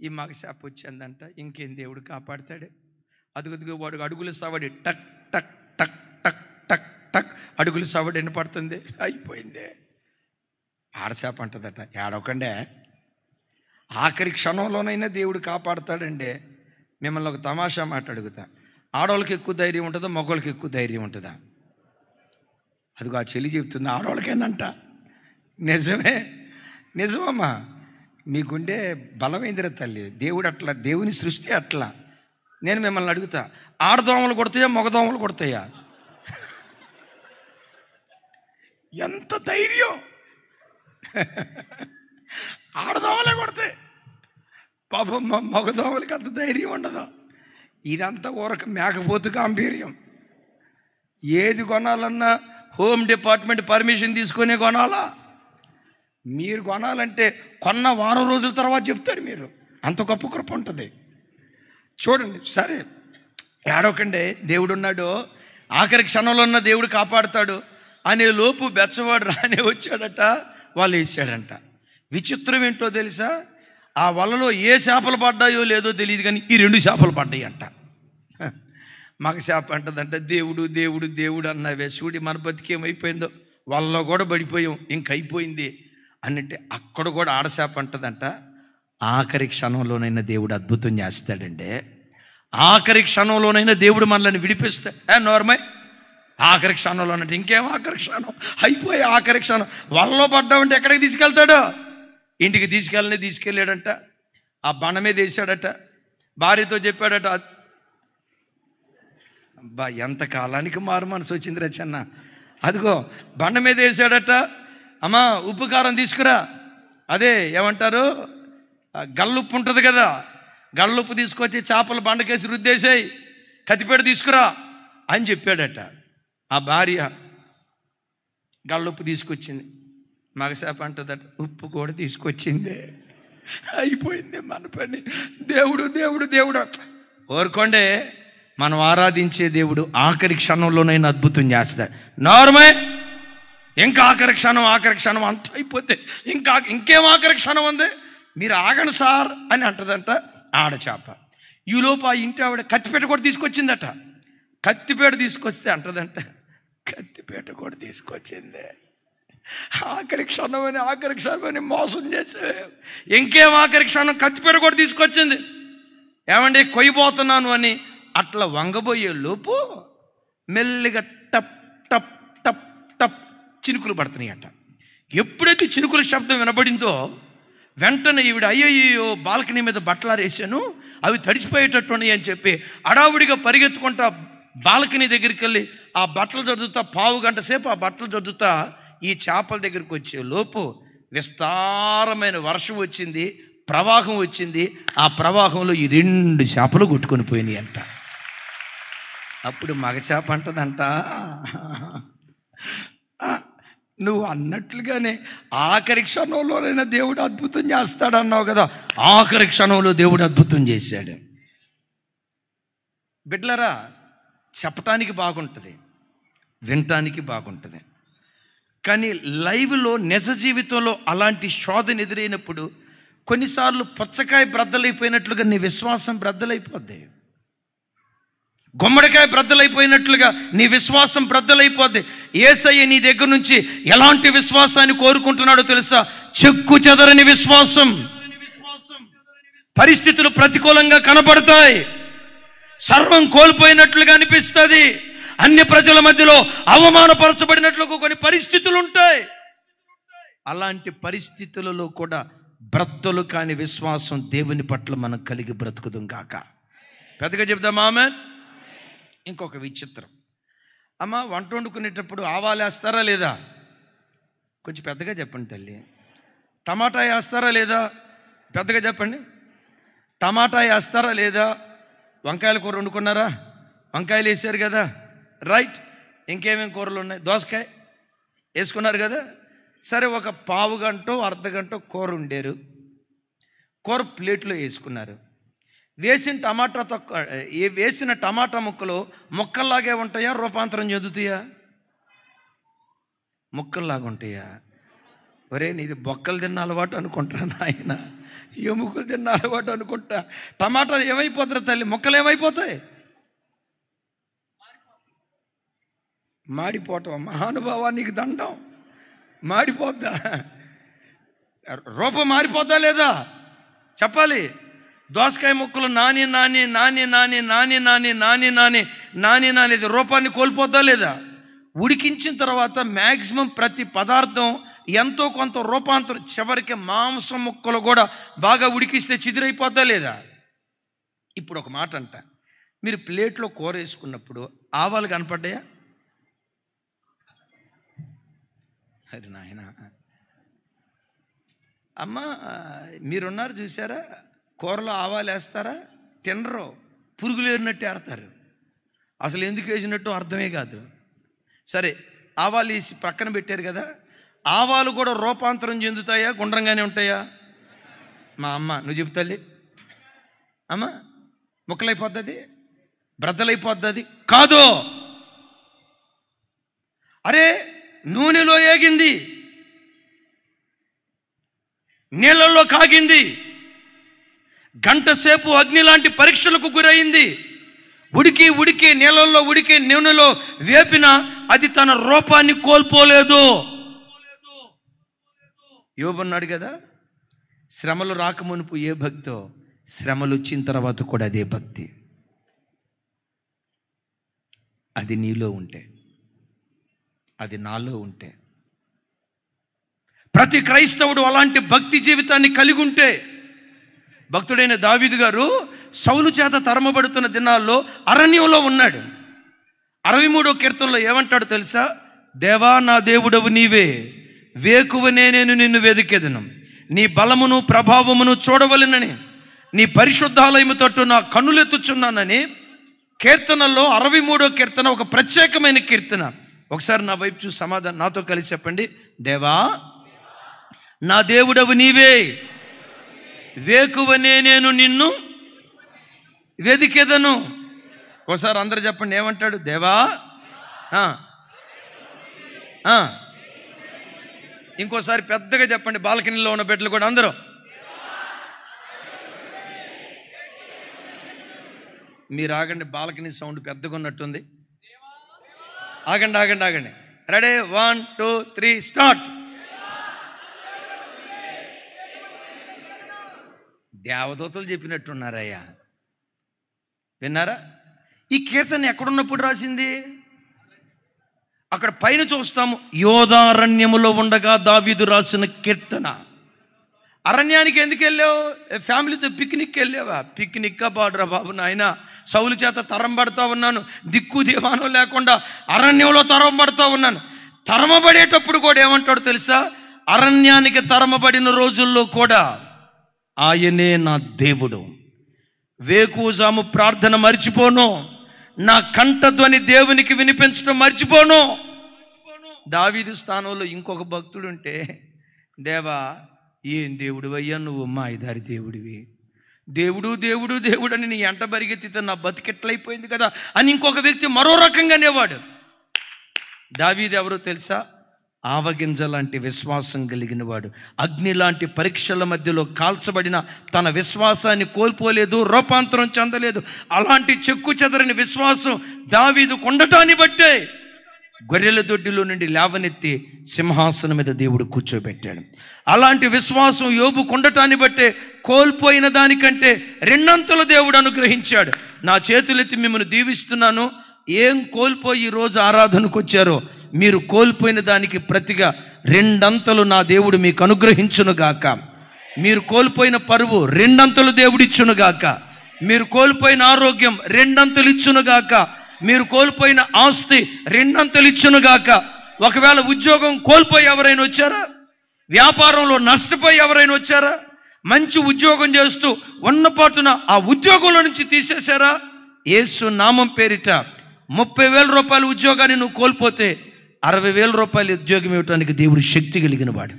ఈ మగ చేప వచ్చిందంట, ఇంకేం దేవుడు కాపాడుతాడే, అదుగుదుగు వాడు అడుగులు సవడి టక్ టక్ టక్ టక్ టక్ టక్ అడుగులు సవడి వినపడుతుంది, అయిపోయిందే. ఆడచేప అంటదట, ఏడవకండే, ఆఖరి క్షణంలోనైనా దేవుడు కాపాడుతాడండి. మిమ్మల్ని ఒక తమాషా మాట అడుగుతా, ఆడవాళ్ళకి ఎక్కువ ధైర్యం ఉంటుందా, మగవాళ్ళకి ఎక్కువ ధైర్యం ఉంటుందా? అదిగో ఆ చెల్లి చెప్తుంది, ఆడవాళ్ళకేనంట. నిజమమ్మా, మీకుండే బలమైందిరా తల్లి, దేవుడు అట్లా, దేవుని సృష్టి అట్లా. నేను మిమ్మల్ని అడుగుతా, ఆడదోమలు కొడతాయా, మగదోమలు కొడతాయా? ఎంత ధైర్యం! ఆడదోమలే కొడతాయి, పాపం మగదోమలకి అంత ధైర్యం ఉండదు. ఇదంతా ఊరక మేకపోతు గాంభీర్యం. ఏది కొనాలన్నా హోమ్ డిపార్ట్మెంట్ పర్మిషన్ తీసుకునే కొనాలా. మీరు కొనాలంటే కొన్న వారం రోజుల తర్వాత చెప్తారు మీరు, అంత గొప్ప కృప ఉంటుంది. చూడండి, సరే ఏడవకండి, దేవుడు ఉన్నాడు, ఆఖరి క్షణంలో ఉన్న దేవుడు కాపాడుతాడు అనే లోపు బెచ్చవాడు రానే వచ్చాడట, వాళ్ళు వేసాడంట. విచిత్రం ఏంటో తెలుసా, ఆ వలలో ఏ చేపలు పడ్డాయో లేదో తెలియదు కానీ ఈ 2 చేపలు పడ్డాయి అంట. మగ చేప అంటదంట, దేవుడు దేవుడు దేవుడు అన్నావే, చూడి మన బతికేమైపోయిందో, వలలో కూడా పడిపోయాం, ఇంకైపోయింది అనంటే అక్కడ కూడా ఆడచేప అంటదంట, ఆఖరి క్షణంలోనైనా దేవుడు అద్భుతం చేస్తాడండి. ఆఖరి క్షణంలోనైనా దేవుడు మనల్ని విడిపిస్తాడు. నార్మల్ ఆఖరి క్షణంలోనంటే ఇంకేం ఆఖరి క్షణం అయిపోయి, ఆఖరి క్షణం వలలో పడ్డామంటే ఎక్కడికి తీసుకెళ్తాడో, ఇంటికి తీసుకెళ్ళాడంట. ఆ బండ మీద వేసాడట, భార్యతో చెప్పాడట. అబ్బా, ఎంత కాలానికి మారు మనసు వచ్చింది రచన్న. అదిగో బండ మీద వేసాడట, అమ్మా ఉప్పు కారం తీసుకురా, అదే ఏమంటారు గల్లుప్పు ఉంటుంది కదా, గల్లుప్పు తీసుకొచ్చి చేపల బండకేసి రుద్దేసాయి, కత్తిపేట తీసుకురా అని చెప్పాడట. ఆ భార్య గల్లుప్పు తీసుకొచ్చింది, మగసేప అంటుందట ఉప్పు కూడా తీసుకొచ్చిందే, అయిపోయింది మన పని. దేవుడు దేవుడు దేవుడు ఓరుకోండే, మనం ఆరాధించే దేవుడు ఆఖరి క్షణంలోనైనా అద్భుతం చేస్తాడు. నార్మల్ ఇంకా ఆఖరి క్షణం అంత అయిపోతే ఇంకేం ఆఖరి క్షణం ఉంది, మీరు ఆగండి సార్ అని అంటదంట ఆడచేప. ఈలోపు ఆ ఇంటి ఆవిడ కత్తిపేట కూడా తీసుకొచ్చిందట. కత్తిపేట తీసుకొస్తే అంటదంట, కత్తిపేట కూడా తీసుకొచ్చిందే, ఆఖరి క్షణమని మోసం చేసే, ఇంకేం ఆఖరి క్షణం, కత్తిపేట కూడా తీసుకొచ్చింది. ఏమండి కొయ్యబోతున్నాను అని అట్లా వంగబోయే లోపు మెల్లిగా టప్ టప్ టప్ టప్ చినుకులు పడుతున్నాయి అట. ఎప్పుడైతే చినుకుల శబ్దం వినబడిందో వెంటనే ఈవిడ అయ్యయ్యో బాల్కనీ మీద బట్టలారేసాను, అవి తడిసిపోయేటట్టున్నాయి అని చెప్పి అడావుడిగా పరిగెత్తుకుంటా బాల్కనీ దగ్గరికి వెళ్ళి ఆ బట్టలు చదువుతా, పావు గంట సేపు ఆ బట్టలు చదువుతా ఈ చేపల దగ్గరికి వచ్చే లోపు విస్తారమైన వర్షం వచ్చింది, ప్రవాహం వచ్చింది. ఆ ప్రవాహంలో ఈ 2 చేపలు కొట్టుకొని పోయినాయి అంట. అప్పుడు మగ చేప అంటదంట, నువ్వు అన్నట్లుగానే ఆఖరి క్షణంలోనైనా దేవుడు అద్భుతం చేస్తాడన్నావు కదా, ఆఖరి క్షణంలో దేవుడు అద్భుతం చేశాడు. బిడ్డలారా, చెప్పటానికి బాగుంటుంది, వినటానికి బాగుంటుంది, కానీ లైవ్లో నిజ జీవితంలో అలాంటి శోధన ఎదురైనప్పుడు కొన్నిసార్లు పుచ్చకాయ బ్రద్దలైపోయినట్లుగా నీ విశ్వాసం బ్రద్దలైపోద్ది, గుమ్మడికాయ బ్రద్దలైపోయినట్లుగా నీ విశ్వాసం బ్రద్దలైపోద్ది. యేసయ్య నీ దగ్గర నుంచి ఎలాంటి విశ్వాసాన్ని కోరుకుంటున్నాడో తెలుసా? చెక్కు చెదరని విశ్వాసం. పరిస్థితులు ప్రతికూలంగా కనబడతాయి, సర్వం కోల్పోయినట్లుగా అనిపిస్తుంది, అన్య ప్రజల మధ్యలో అవమానపరచబడినట్లుగా కొన్ని పరిస్థితులు ఉంటాయి. అలాంటి పరిస్థితులలో కూడా బ్రద్దలు కాని విశ్వాసం దేవుని పట్ల మనం కలిగి బ్రతుకుదాం గాక. పెద్దగా చెప్దాం ఆమేన్. ఇంకొక విచిత్రం, అమ్మ వంట వండుకునేటప్పుడు ఆవాలు వేస్తారా లేదా? కొంచెం పెద్దగా చెప్పండి తల్లి. టమాటా వేస్తారా లేదా? పెద్దగా చెప్పండి. టమాటా వేస్తారా లేదా? వంకాయల కూర వండుకున్నారా? వంకాయలు వేసారు కదా, రైట్. ఇంకేమేమి కూరలు ఉన్నాయి? దోసకాయ వేసుకున్నారు కదా, సరే. ఒక పావు గంట అర్ధగంట కూర వండారు, కూర ప్లేట్లో వేసుకున్నారు. వేసిన టమాటా ముక్కలు ముక్కల్లాగే ఉంటాయా, రూపాంతరం చెందుతాయా? ముక్కల్లాగా ఉంటాయా? ఒరే, నీది బొక్కలు తిన్న అలవాటు అనుకుంటా నాయన, ఎముకలు తిన్న అలవాటు అనుకుంటా. టమాటా ఏమైపోతారు తల్లి? ముక్కలు ఏమైపోతాయి? మాడిపోవటం. మహానుభావానికి దండం. మాడిపోద్దా? రూపం మారిపోద్దా లేదా చెప్పాలి. దోసకాయ ముక్కలు నాని నాని నాని నాని నాని నాని నాని నాని నాని నాని రూపాన్ని కోల్పోద్దా లేదా? ఉడికించిన తర్వాత మ్యాక్సిమం ప్రతి పదార్థం ఎంతో కొంత రూపాంతరం, చివరికి మాంసం ముక్కలు కూడా బాగా ఉడికిస్తే చిదిరైపోద్దా లేదా? ఇప్పుడు ఒక మాట అంట, మీరు ప్లేట్లో కూర వేసుకున్నప్పుడు ఆవాలు కనపడ్డాయా? అరే నాయన, అమ్మ మీరున్నారు చూసారా, కూరలో ఆవాలు వేస్తారా, తినరు, పురుగులు ఏరినట్టు ఆడతారు. అసలు ఎందుకు వేసినట్టు అర్థమే కాదు. సరే, ఆవాలు వేసి పక్కన పెట్టారు కదా, ఆవాలు కూడా రూపాంతరం చెందుతాయా, గుండ్రంగానే ఉంటాయా? మా అమ్మ నువ్వు చెబుతాలి, అమ్మ ముక్కలైపోద్ది, బ్రద్దలైపోద్ది కాదు. అరే నూనెలో ఏగింది, నీళ్ళల్లో కాగింది, గంట సేపు అగ్ని లాంటి పరీక్షలకు గురైంది, ఉడికి ఉడికి నీళ్ళల్లో ఉడికి నూనెలో వేపిన అది తన రూపాన్ని కోల్పోలేదు. యోబు అన్నాడు కదా, శ్రమలు రాకమునుపు ఏ భక్తో, శ్రమలు వచ్చిన తర్వాత కూడా అదే భక్తి. అది నీలో ఉంటే, అది నాలో ఉంటే, ప్రతి క్రైస్తవుడు అలాంటి భక్తి జీవితాన్ని కలిగి ఉంటే. భక్తుడైన దావీదు గారు సౌలు చేత తరమబడుతున్న దినాల్లో అరణ్యంలో ఉన్నాడు. 63వ కీర్తనలో ఏమంటాడు తెలుసా? దేవా నా దేవుడవు నీవే, వేకువనే నేను నిన్ను వెదికెదను, నీ బలమును ప్రభావమును చూడవలెనని నీ పరిశుద్ధాలయము తట్టు నా కన్నులెత్తుచున్నానని కీర్తనల్లో 63వ కీర్తన ఒక ప్రత్యేకమైన కీర్తన. ఒకసారి నా వైపు చూసి సమాధానం నాతో కలిసి చెప్పండి. దేవా నా దేవుడవు నీవే, వేకువనే నేను నిన్ను వెదికెదను. ఒకసారి అందరు చెప్పండి, ఏమంటాడు? దేవా. ఇంకోసారి పెద్దగా చెప్పండి, బాల్కనీలో ఉన్న బిడ్డలు కూడా అందరూ. మీరు ఆగండి, బాల్కనీ సౌండ్ పెద్దగా ఉన్నట్టుంది. ఆగండి ఆగండి ఆగండి. Ready, 1 2 3 start. దేవదూతలు చెప్పినట్టున్నారయ్యా, విన్నారా? ఈ కీర్తన ఎక్కడున్నప్పుడు రాసింది? అక్కడ పైన చూస్తాము, యోధారణ్యములో ఉండగా దావీదు రాసిన కీర్తన. అరణ్యానికి ఎందుకు వెళ్ళావు? ఫ్యామిలీతో పిక్నిక్ వెళ్ళావా? పిక్నిక్గా పాడురా బాబు నాయన, సౌలు చేత తరం పడుతూ ఉన్నాను, దిక్కు దివానం లేకుండా అరణ్యంలో తరం పడుతూ ఉన్నాను. తరమబడేటప్పుడు కూడా ఏమంటాడు తెలుసా? అరణ్యానికి తరమబడిన రోజుల్లో కూడా ఆయనే నా దేవుడు, వేకువజాము ప్రార్థన మర్చిపోను, నా కంఠధ్వని దేవునికి వినిపించడం మర్చిపోను. దావీదు స్థానంలో ఇంకొక భక్తుడు ఉంటే, దేవా ఏం దేవుడు అయ్యా నువ్వు, మాయదారి దేవుడివి, దేవుడు దేవుడు దేవుడు అని నీ ఎంట బరిగెత్తితే నా బతికెట్లయిపోయింది కదా అని ఇంకొక వ్యక్తి మరో రకంగా అనేవాడు. దావీదు ఎవరో తెలుసా? ఆవగింజ లాంటి విశ్వాసం కలిగిన వాడు. అగ్ని లాంటి పరీక్షల మధ్యలో కాల్చబడిన తన విశ్వాసాన్ని కోల్పోలేదు, రూపాంతరం చెందలేదు. అలాంటి చెక్కు చెదరని విశ్వాసం దావీదు కొండటాన్ని బట్టే గొర్రెల దొడ్డిలో నుండి లేవనెత్తి సింహాసనం మీద దేవుడు కూర్చోబెట్టాడు. అలాంటి విశ్వాసం యోబు కొండటాన్ని బట్టే కోల్పోయిన దానికంటే రెండంతలు దేవుడు అనుగ్రహించాడు. నా చేతులెత్తి మిమ్మల్ని దీవిస్తున్నాను. ఏం కోల్పోయి ఈరోజు ఆరాధనకు వచ్చారో మీరు కోల్పోయిన దానికి ప్రతిగా రెండంతలు నా దేవుడు మీకు అనుగ్రహించునుగాక. మీరు కోల్పోయిన పరువు రెండంతలు దేవుడిచ్చునుగాక. మీరు కోల్పోయిన ఆరోగ్యం రెండంతలు ఇచ్చునుగాక. మీరు కోల్పోయిన ఆస్తి రెండంతలు ఇచ్చునుగాక. ఒకవేళ ఉద్యోగం కోల్పోయి ఎవరైనా వచ్చారా? వ్యాపారంలో నష్టపోయి ఎవరైనా వచ్చారా? మంచి ఉద్యోగం చేస్తూ ఉన్నపాటున ఆ ఉద్యోగంలో నుంచి తీసేశారా? యేసు నామం పేరిట 30,000 రూపాయల ఉద్యోగాన్ని నువ్వు కోల్పోతే 60,000 రూపాయల ఉద్యోగం ఇవ్వటానికి దేవుడు శక్తి కలిగిన వాడు.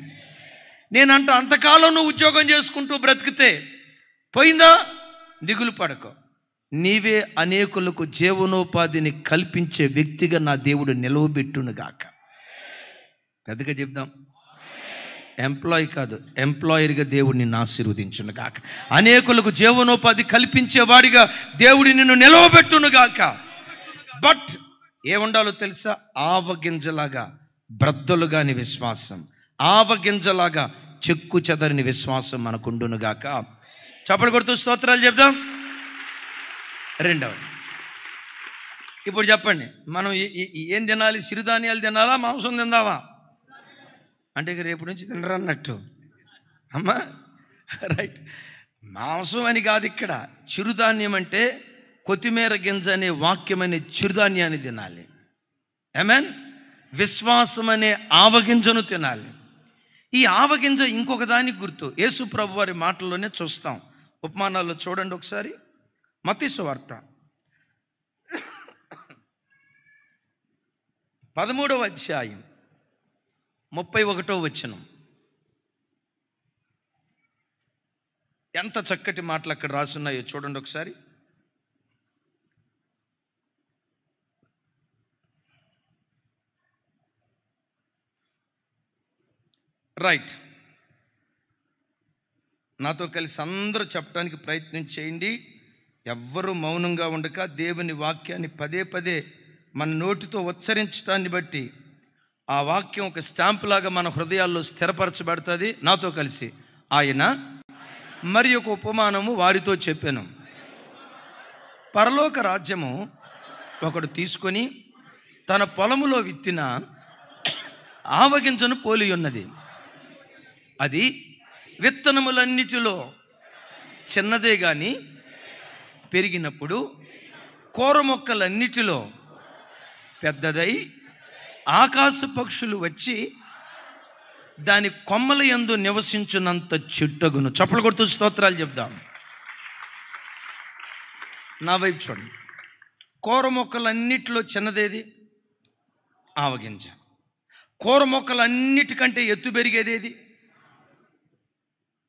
నేనంట అంతకాలం నువ్వు ఉద్యోగం చేసుకుంటూ బ్రతికితే పోయిందా? దిగులు పడకో. నీవే అనేకులకు జీవనోపాధిని కల్పించే వ్యక్తిగా నా దేవుడు నిలవబెట్టునుగాక. పెద్దగా చెప్దాం. ఎంప్లాయీ కాదు, ఎంప్లాయర్గా దేవుడు నిన్ను ఆశీర్వదించునుగాక. అనేకులకు జీవనోపాధి కల్పించేవాడిగా దేవుడు నిన్ను నిలవబెట్టునుగాక. బట్ ఏముండాలో తెలుసా? ఆవగింజలాగా బ్రద్దలు కాని విశ్వాసం, ఆవగింజలాగా చెక్కు చెదరని విశ్వాసం మనకుండునుగాక. చప్పట్లు కొడుతూ స్తోత్రాలు చెప్దాం. రెండవది, ఇప్పుడు చెప్పండి, మనం ఏం తినాలి? సిరిధాన్యాలు తినాలా, మాంసం తిందామా? అంటే ఇక రేపు నుంచి తినరన్నట్టు అమ్మా. రైట్, మాంసం అని కాదు ఇక్కడ. చిరుధాన్యం అంటే కొత్తిమీర గింజ అనే వాక్యం అనే చిరుధాన్యాన్ని తినాలి. ఆమేన్. విశ్వాసం అనే ఆవగింజను తినాలి. ఈ ఆవగింజ ఇంకొక దానికి గుర్తు. యేసు ప్రభు వారి మాటల్లోనే చూస్తాం. ఉపమానాల్లో చూడండి ఒకసారి. మత్తయి సువార్త 13వ అధ్యాయం 31వ వచనం. ఎంత చక్కటి మాటలు అక్కడ రాసున్నాయో చూడండి ఒకసారి. రైట్, నాతో కలిసి అందరూ చెప్పడానికి ప్రయత్నం చేయండి. ఎవ్వరూ మౌనంగా ఉండక దేవుని వాక్యాన్ని పదే పదే మన నోటితో ఉచ్చరించడాన్ని బట్టి ఆ వాక్యం ఒక స్టాంపు లాగా మన హృదయాల్లో స్థిరపరచబడుతుంది. నాతో కలిసి, ఆయన మరి ఒక ఉపమానము వారితో చెప్పాను. పరలోక రాజ్యము ఒకడు తీసుకొని తన పొలములో విత్తిన ఆవగింజను పోలి ఉన్నది. అది విత్తనములన్నిటిలో చిన్నదే గాని పెరిగినప్పుడు కూర మొక్కలన్నిటిలో పెద్దదై ఆకాశ పక్షులు వచ్చి దాని కొమ్మల యందు నివసించున్నంత చెట్టగును. చప్పలు కొడుతూ స్తోత్రాలు చెప్దాం. నా వైపు చూడండి. కూర మొక్కలన్నిటిలో చిన్నదేది? ఆవగింజ. కూర మొక్కలన్నిటికంటే ఎత్తు పెరిగేదేది?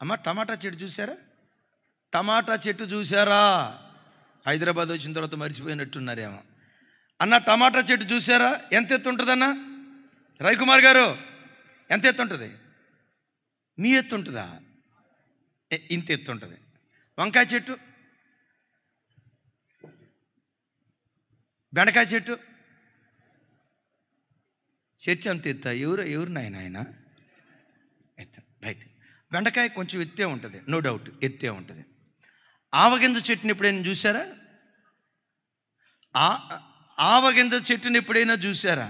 అమ్మ, టమాటా చెట్టు చూసారా? టమాటా చెట్టు చూసారా? హైదరాబాద్ వచ్చిన తర్వాత మర్చిపోయినట్టున్నారేమో. అన్న, టమాటా చెట్టు చూసారా? ఎంత ఎత్తు ఉంటుందన్న? రవికుమార్ గారు, ఎంత ఎత్తు ఉంటుంది? మీ ఎత్తు ఉంటుందా? ఇంత ఎత్తు ఉంటుంది. వంకాయ చెట్టు, బెండకాయ చెట్టు అంత ఎత్తా? ఎవరు నాయన ఎత్తు. రైట్, బెండకాయ కొంచెం ఎత్తే ఉంటుంది, నో డౌట్, ఎత్తే ఉంటుంది. ఆవగింజ చెట్టుని ఎప్పుడైనా చూసారా? ఆవగింజ చెట్టుని ఎప్పుడైనా చూసారా?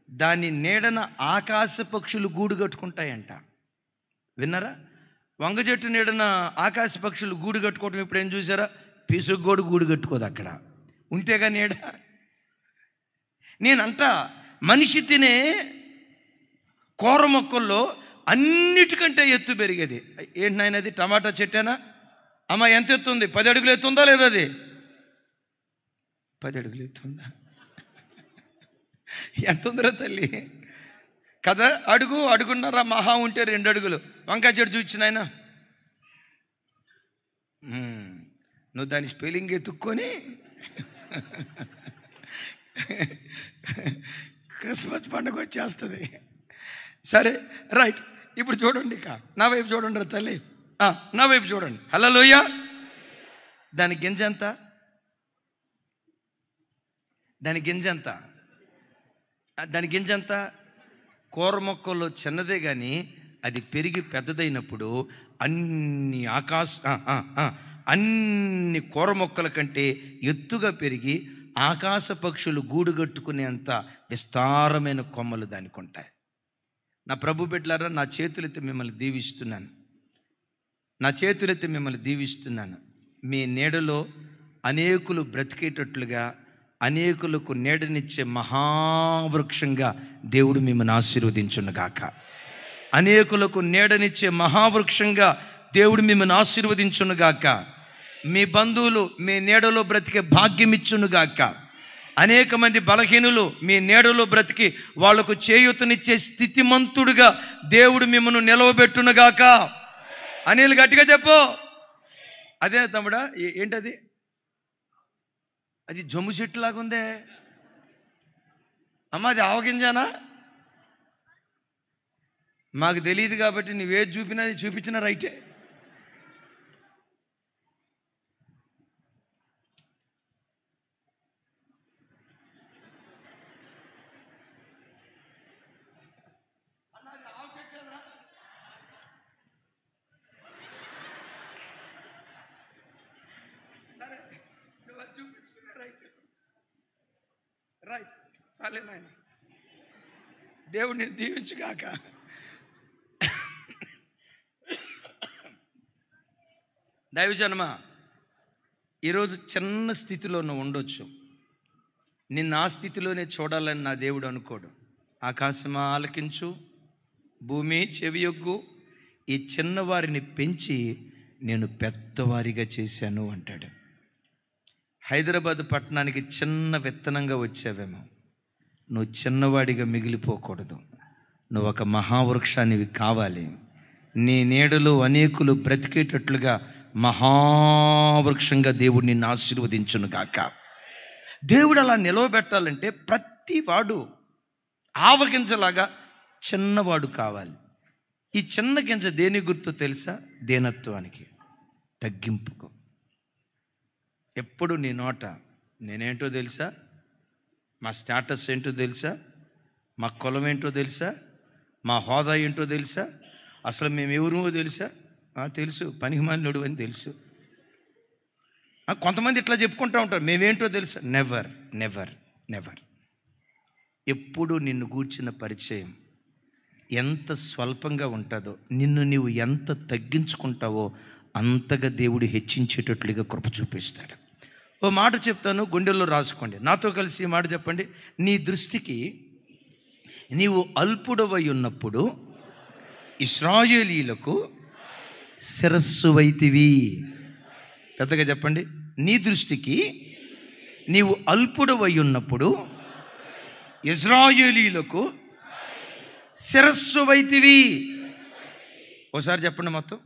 దాని నీడన ఆకాశ పక్షులు గూడు కట్టుకుంటాయంట. విన్నారా? వంగ చెట్టు నీడన ఆకాశ పక్షులు గూడు కట్టుకోవటం ఎప్పుడైనా చూసారా? పిసుగోడు గూడు కట్టుకోదు అక్కడ, ఉంటేగా నీడ. నేనంట, మనిషి తినే కూర మొక్కల్లో అన్నిటికంటే ఎత్తు పెరిగేది ఏంటి నాయన? అది టమాటా చెట్టేనా? అమ్మ, ఎంత ఎత్తుంది? 10 అడుగులు ఎత్తుందా లేదా? అది 10 అడుగులు ఎత్తుందా? ఎంత ఉందిరా తల్లి కదా? అడుగున్నారా మహా ఉంటే 2 అడుగులు. వంకాయ చెట్టు చూచిన ఆయన, నువ్వు దాని స్పెల్లింగ్ ఎత్తుక్కొని క్రిస్మస్ పండుగ వచ్చేస్తుంది. సరే, రైట్. ఇప్పుడు చూడండి, ఇక నా వైపు చూడండి రా తల్లి, నా వైపు చూడండి. హల్లెలూయా. దాని గింజ ఎంత? దాని గింజ ఎంత? కూర మొక్కల్లో చిన్నదే కానీ అది పెరిగి పెద్దదైనప్పుడు అన్ని కూర మొక్కల కంటే ఎత్తుగా పెరిగి ఆకాశ పక్షులు గూడు కట్టుకునేంత విస్తారమైన కొమ్మలు దానికి ఉంటాయి. నా ప్రభు బిడ్డలారా, నా చేతులెత్తి మిమ్మల్ని దీవిస్తున్నాను. మీ నీడలో అనేకులు బ్రతికేటట్లుగా, అనేకులకు నీడనిచ్చే మహావృక్షంగా దేవుడు మిమ్మల్ని ఆశీర్వదించునుగాక. అనేకులకు నీడనిచ్చే మహావృక్షంగా దేవుడు మిమ్మల్ని ఆశీర్వదించునుగాక. మీ బంధువులు మీ నీడలో బ్రతికే భాగ్యం ఇచ్చునుగాక. అనేక మంది బలహీనులు మీ నీడలో బ్రతికి వాళ్లకు చేయూతనిచ్చే స్థితిమంతుడుగా దేవుడు మిమ్మల్ని నిలవబెట్టునుగాక. అనిల్, గట్టిగా చెప్పు. అదే తమ్ముడా, ఏంటది? అది జమ్ము చెట్టు లాగుందే అమ్మ. అది ఆవగింజానా? మాకు తెలియదు కాబట్టి నువ్వేది చూపించినా రైటే. సరే, నువ్వు అది చూపించుకున్నా రైట్. చాలే నాయన, దేవుడిని దీవించుగాక. దైవజనమా, ఈరోజు చిన్న స్థితిలో నువ్వు ఉండొచ్చు. నిన్ను ఆ స్థితిలోనే చూడాలని నా దేవుడు అనుకోడు. ఆకాశమా ఆలకించు, భూమి చెవియొగ్గు, ఈ చిన్నవారిని పెంచి నేను పెద్దవారిగా చేశాను అంటాడు. హైదరాబాద్ పట్టణానికి చిన్న విత్తనంగా వచ్చావేమో, నువ్వు చిన్నవాడిగా మిగిలిపోకూడదు. నువ్వు ఒక మహావృక్షానివి కావాలి. నీ నీడలో అనేకులు బ్రతికేటట్లుగా మహావృక్షంగా దేవుడు నిన్ను ఆశీర్వదించును గాక. దేవుడు అలా నిలవబెట్టాలంటే ప్రతి వాడు ఆవగింజలాగా చిన్నవాడు కావాలి. ఈ చిన్న గింజ దేని గుర్తు తెలుసా? దీనత్వానికి, తగ్గింపుకు. ఎప్పుడు నీ నోట నేనేంటో తెలుసా, మా స్టేటస్ ఏంటో తెలుసా, మా కులం ఏంటో తెలుసా, మా హోదా ఏంటో తెలుసా, అసలు మేము ఎవరో తెలుసా? తెలుసు, పనికిమాలినోడు అని తెలుసు. కొంతమంది ఇట్లా చెప్పుకుంటూ ఉంటారు, మేమేంటో తెలుసా. Never never never. ఎప్పుడు నిన్ను గూర్చిన పరిచయం ఎంత స్వల్పంగా ఉంటుందో, నిన్ను నీవు ఎంత తగ్గించుకుంటావో అంతగా దేవుడు హెచ్చించేటట్లుగా కృప చూపిస్తాడు. ఓ మాట చెప్తాను, గుండెల్లో రాసుకోండి, నాతో కలిసి ఈ మాట చెప్పండి. నీ దృష్టికి నీవు అల్పుడవై ఉన్నప్పుడు ఇశ్రాయేలీయులకు శిరస్సువైతివి. పెద్దగా చెప్పండి. నీ దృష్టికి నీవు అల్పుడవై ఉన్నప్పుడు ఇశ్రాయేలీయులకు శిరస్సువైతివి. ఓసారి చెప్పండి మొత్తం.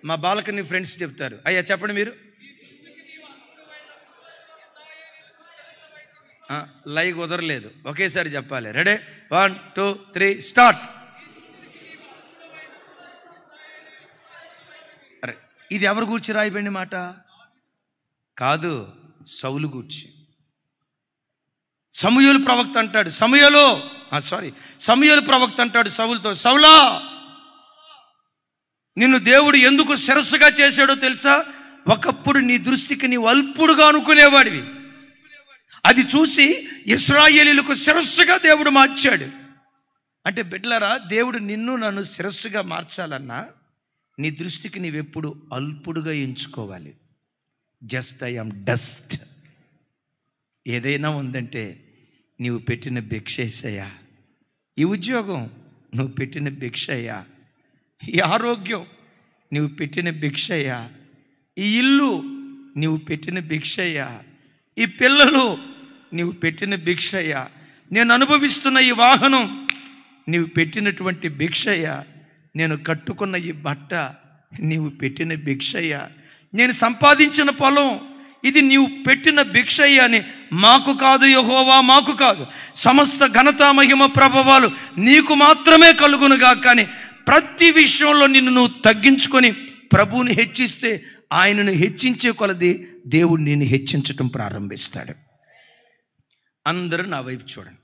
మా బాలకని ఫ్రెండ్స్ చెప్తారు. అయ్యా చెప్పండి మీరు. లైవ్ కుదరలేదు, ఒకేసారి చెప్పాలి. Ready, 1 2 3 start. అరే, ఇది ఎవరు గూర్చి రాయబడిన మాట కాదు, సౌలు గూర్చి. సమూయేలు ప్రవక్త అంటాడు సమూయేలు ప్రవక్త అంటాడు సౌలుతో, సౌలా నిన్ను దేవుడు ఎందుకు శిరస్సుగా చేశాడో తెలుసా? ఒకప్పుడు నీ దృష్టికి నీవు అల్పుడుగా అనుకునేవాడివి, అది చూసి ఇశ్రాయేలీయులకు శిరస్సుగా దేవుడు మార్చాడు. అంటే బిడ్డలారా, దేవుడు నిన్ను నన్ను శిరస్సుగా మార్చాలన్నా నీ దృష్టికి నీవెప్పుడు అల్పుడుగా ఎంచుకోవాలి. Just I am dust. ఏదైనా ఉందంటే నీవు పెట్టిన భిక్ష యేసయ్యా. ఈ ఉద్యోగం నువ్వు పెట్టిన భిక్ష అయ్యా. ఈ ఆరోగ్యం నువ్వు పెట్టిన భిక్ష అయ్యా. ఈ ఇల్లు నువ్వు పెట్టిన భిక్ష అయ్యా. ఈ పిల్లలు నీవు పెట్టిన భిక్ష అయ్యా. నేను అనుభవిస్తున్న ఈ వాహనం నీవు పెట్టినటువంటి భిక్ష అయ్యా. నేను కట్టుకున్న ఈ బట్ట నీవు పెట్టిన భిక్ష అయ్యా. నేను సంపాదించిన పొలం ఇది నీవు పెట్టిన భిక్ష అయ్యా అని. మాకు కాదు యెహోవా, మాకు కాదు, సమస్త ఘనత మహిమ ప్రభావాలు నీకు మాత్రమే కలుగునుగా. కానీ ప్రతి విషయంలో నిన్ను నువ్వు తగ్గించుకొని ప్రభువుని హెచ్చిస్తే ఆయనను హెచ్చించే కొలది దేవుడు నిన్ను హెచ్చించటం ప్రారంభిస్తాడు. అందరూ నా వైపు చూడండి.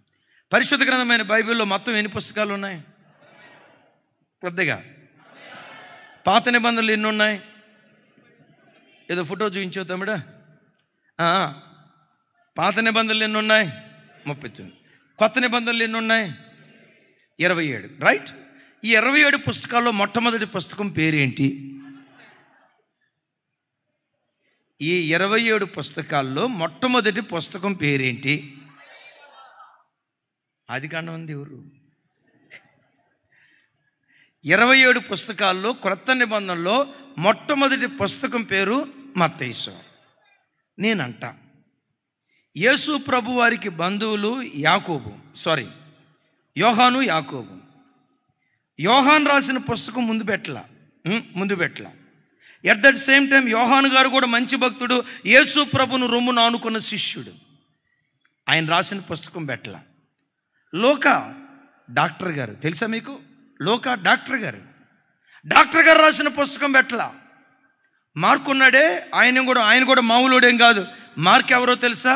పరిశుద్ధ గ్రంథమైన బైబిల్లో మొత్తం ఎన్ని పుస్తకాలు ఉన్నాయి? పెద్దగా పాత నిబంధనలు ఎన్ని ఉన్నాయి? ఏదో ఫోటో చూపించావు తమ్ముడా. పాత నిబంధనలు ఎన్ని ఉన్నాయి? 39. కొత్త నిబంధనలు ఎన్ని ఉన్నాయి? 27. రైట్. ఈ 27 పుస్తకాల్లో మొట్టమొదటి పుస్తకం పేరేంటి? ఈ 27 పుస్తకాల్లో మొట్టమొదటి పుస్తకం పేరేంటి? ఆదికాండం ఉంది. ఎవరు? 27 పుస్తకాల్లో క్రొత్త నిబంధనలో మొట్టమొదటి పుస్తకం పేరు మత్తయి. నేనంట యేసు ప్రభు వారికి బంధువులు యోహాను యాకోబు. యోహాన్ రాసిన పుస్తకం ముందు పెట్టలా. ఎట్ దట్ సేమ్ టైం యోహాను గారు కూడా మంచి భక్తుడు, యేసు ప్రభును రొమ్మును ఆనుకున్న శిష్యుడు. ఆయన రాసిన పుస్తకం పెట్టలా. లోకా డాక్టర్ గారు తెలుసా మీకు? లోకా డాక్టర్ గారు రాసిన పుస్తకం పెట్టలా. మార్కు ఉన్నాడే, ఆయన కూడా మామూలుడేం కాదు. మార్క్ ఎవరో తెలుసా?